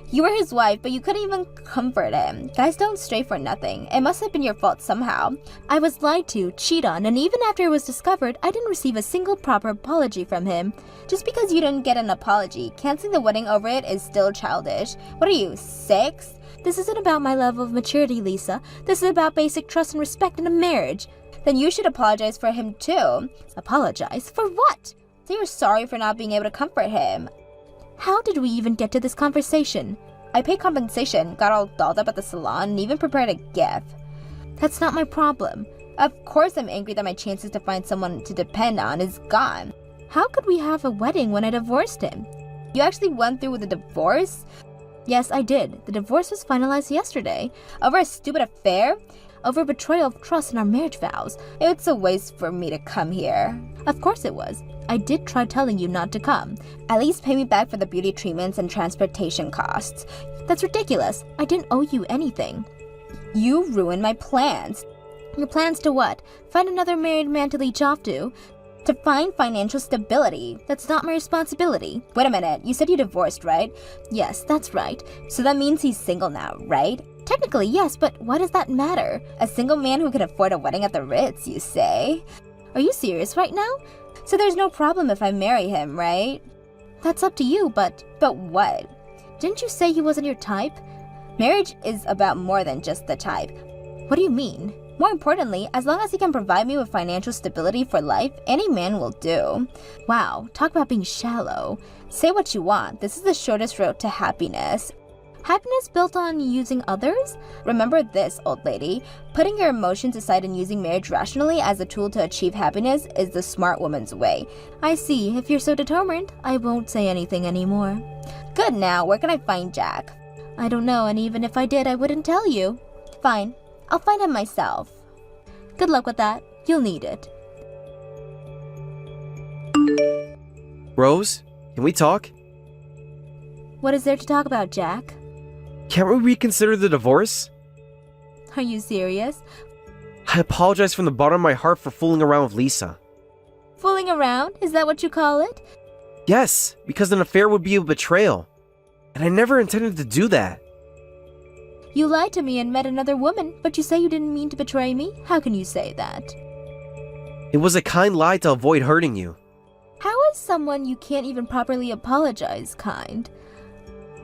You were his wife, but you couldn't even comfort him. Guys don't stray for nothing. It must have been your fault somehow. I was lied to, cheated on, and even after it was discovered, I didn't receive a single proper apology from him. Just because you didn't get an apology, canceling the wedding over it is still childish. What are you, 6? This isn't about my level of maturity, Lisa. This is about basic trust and respect in a marriage. Then you should apologize for him too. Apologize? For what? Say you're sorry for not being able to comfort him. How did we even get to this conversation? I paid compensation, got all dolled up at the salon, and even prepared a gift. That's not my problem. Of course I'm angry that my chances to find someone to depend on is gone. How could we have a wedding when I divorced him? You actually went through with the divorce? Yes, I did. The divorce was finalized yesterday. Over a stupid affair? Over betrayal of trust in our marriage vows. It's a waste for me to come here. Of course it was. I did try telling you not to come. At least pay me back for the beauty treatments and transportation costs. That's ridiculous. I didn't owe you anything. You ruined my plans. Your plans to what? Find another married man to leech off to? To find financial stability. That's not my responsibility. Wait a minute, you said you divorced, right? Yes, that's right. So that means he's single now, right? Technically, yes, but why does that matter? A single man who can afford a wedding at the Ritz, you say? Are you serious right now? So there's no problem if I marry him, right? That's up to you, but what? Didn't you say he wasn't your type? Marriage is about more than just the type. What do you mean? More importantly, as long as he can provide me with financial stability for life, any man will do. Wow, talk about being shallow. Say what you want, this is the shortest road to happiness. Happiness built on using others? Remember this, old lady. Putting your emotions aside and using marriage rationally as a tool to achieve happiness is the smart woman's way. I see, if you're so determined, I won't say anything anymore. Good now, where can I find Jack? I don't know, and even if I did, I wouldn't tell you. Fine, I'll find him myself. Good luck with that. You'll need it. Rose, can we talk? What is there to talk about, Jack? Can't we reconsider the divorce? Are you serious? I apologize from the bottom of my heart for fooling around with Lisa. Fooling around? Is that what you call it? Yes, because an affair would be a betrayal. And I never intended to do that. You lied to me and met another woman, but you say you didn't mean to betray me? How can you say that? It was a kind lie to avoid hurting you. How is someone you can't even properly apologize kind?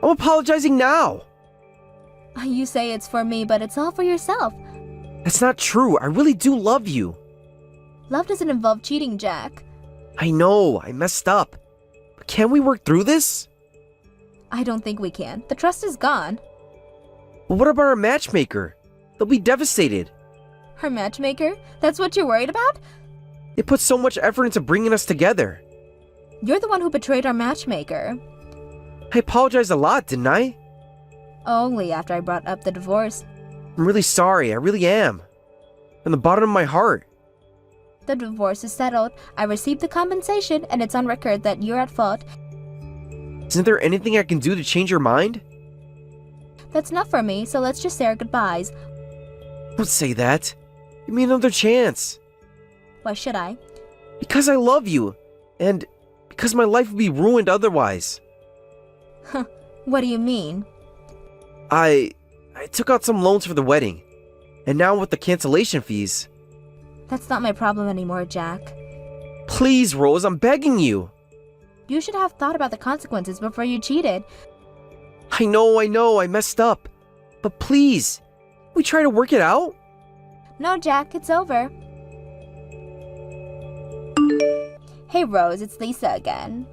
I'm apologizing now. You say it's for me, but it's all for yourself. That's not true. I really do love you. Love doesn't involve cheating, Jack. I know, I messed up. But can't we work through this? I don't think we can. The trust is gone. But what about our matchmaker? They'll be devastated. Her matchmaker? That's what you're worried about? They put so much effort into bringing us together. You're the one who betrayed our matchmaker. I apologized a lot, didn't I? Only after I brought up the divorce. I'm really sorry, I really am. From the bottom of my heart. The divorce is settled. I received the compensation, and it's on record that you're at fault. Isn't there anything I can do to change your mind? That's enough for me, so let's just say our goodbyes. Don't say that. Give me another chance. Why should I? Because I love you. And because my life would be ruined otherwise. What do you mean? I took out some loans for the wedding. And now with the cancellation fees. That's not my problem anymore, Jack. Please, Rose, I'm begging you. You should have thought about the consequences before you cheated. I know, I messed up. But please, can we try to work it out? No, Jack, it's over. Hey, Rose, it's Lisa again.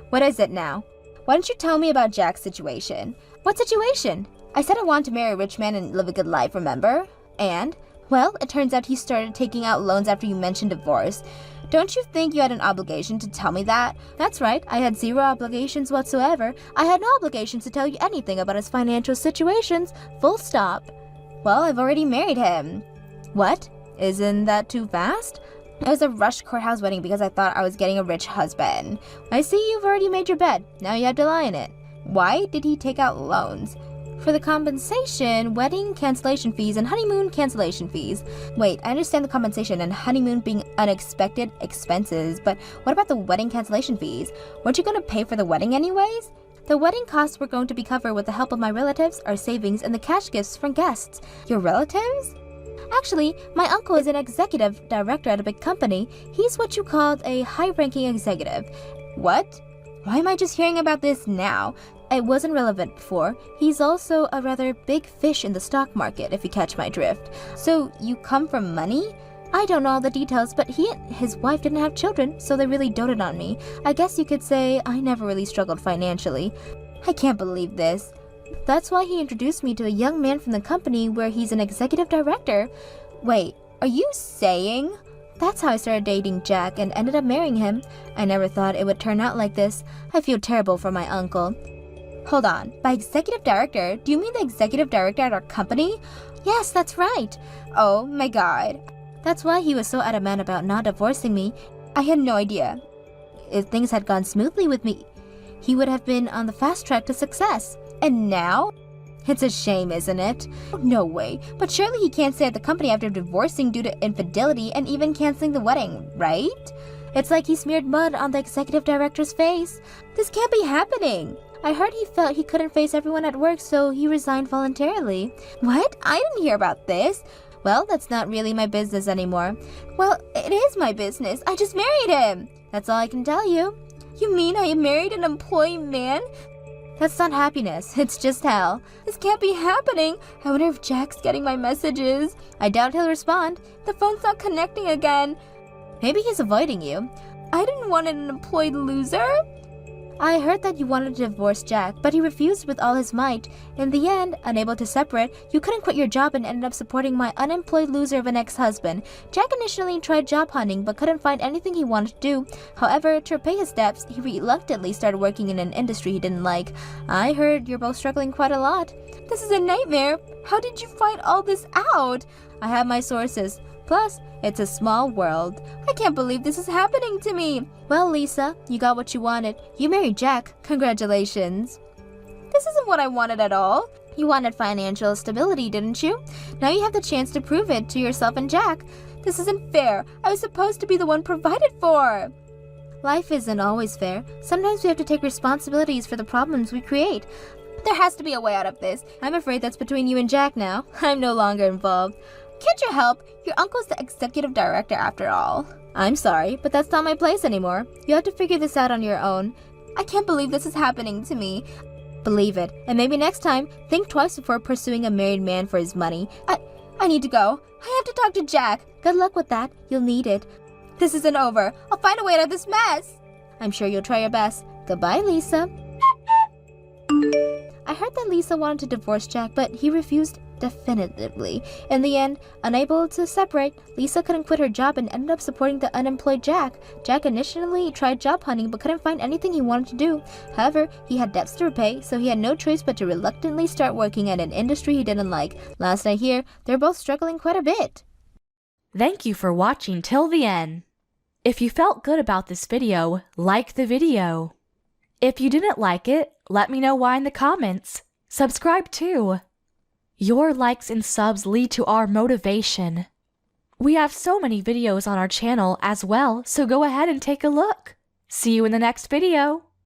What is it now? Why don't you tell me about Jack's situation? What situation? I said I wanted to marry a rich man and live a good life, remember? And, well, it turns out he started taking out loans after you mentioned divorce. Don't you think you had an obligation to tell me that? That's right, I had zero obligations whatsoever. I had no obligations to tell you anything about his financial situations. Full stop. Well, I've already married him. What? Isn't that too fast? It was a rushed courthouse wedding because I thought I was getting a rich husband. I see you've already made your bed. Now you have to lie in it. Why did he take out loans? For the compensation, wedding cancellation fees, and honeymoon cancellation fees. Wait, I understand the compensation and honeymoon being unexpected expenses, but what about the wedding cancellation fees? Weren't you going to pay for the wedding anyways? The wedding costs were going to be covered with the help of my relatives, our savings, and the cash gifts from guests. Your relatives? Actually, my uncle is an executive director at a big company. He's what you called a high-ranking executive. What? Why am I just hearing about this now? It wasn't relevant before. He's also a rather big fish in the stock market, if you catch my drift. So, you come from money? I don't know all the details, but he and his wife didn't have children, so they really doted on me. I guess you could say I never really struggled financially. I can't believe this. That's why he introduced me to a young man from the company where he's an executive director. Wait, are you saying? That's how I started dating Jack and ended up marrying him. I never thought it would turn out like this. I feel terrible for my uncle. Hold on, by executive director, do you mean the executive director at our company? Yes, that's right. Oh my god. That's why he was so adamant about not divorcing me. I had no idea. If things had gone smoothly with me, he would have been on the fast track to success. And now? It's a shame, isn't it? No way. But surely he can't stay at the company after divorcing due to infidelity and even canceling the wedding, right? It's like he smeared mud on the executive director's face. This can't be happening. I heard he felt he couldn't face everyone at work, so he resigned voluntarily. What? I didn't hear about this. Well, that's not really my business anymore. Well, it is my business. I just married him. That's all I can tell you. You mean I married an employee man? That's not happiness, it's just hell. This can't be happening. I wonder if Jack's getting my messages. I doubt he'll respond. The phone's not connecting again. Maybe he's avoiding you. I didn't want an employed loser. I heard that you wanted to divorce Jack, but he refused with all his might. In the end, unable to separate, you couldn't quit your job and ended up supporting my unemployed loser of an ex-husband. Jack initially tried job hunting, but couldn't find anything he wanted to do. However, to repay his debts, he reluctantly started working in an industry he didn't like. I heard you're both struggling quite a lot. This is a nightmare. How did you find all this out? I have my sources. Plus, it's a small world. I can't believe this is happening to me. Well, Lisa, you got what you wanted. You married Jack. Congratulations. This isn't what I wanted at all. You wanted financial stability, didn't you? Now you have the chance to prove it to yourself and Jack. This isn't fair. I was supposed to be the one provided for. Life isn't always fair. Sometimes we have to take responsibilities for the problems we create. There has to be a way out of this. I'm afraid that's between you and Jack now. I'm no longer involved. Can't you help? Your uncle's the executive director after all. I'm sorry, but that's not my place anymore. You have to figure this out on your own. I can't believe this is happening to me. Believe it, and maybe next time, think twice before pursuing a married man for his money. I need to go. I have to talk to Jack. Good luck with that. You'll need it. This isn't over. I'll find a way out of this mess. I'm sure you'll try your best. Goodbye, Lisa. I heard that Lisa wanted to divorce Jack, but he refused definitively. In the end, unable to separate, Lisa couldn't quit her job and ended up supporting the unemployed Jack. Jack initially tried job hunting but couldn't find anything he wanted to do. However, he had debts to repay, so he had no choice but to reluctantly start working at an industry he didn't like. Last I hear, they're both struggling quite a bit. Thank you for watching till the end. If you felt good about this video, like the video. If you didn't like it, let me know why in the comments. Subscribe too. Your likes and subs lead to our motivation. We have so many videos on our channel as well, so go ahead and take a look. See you in the next video.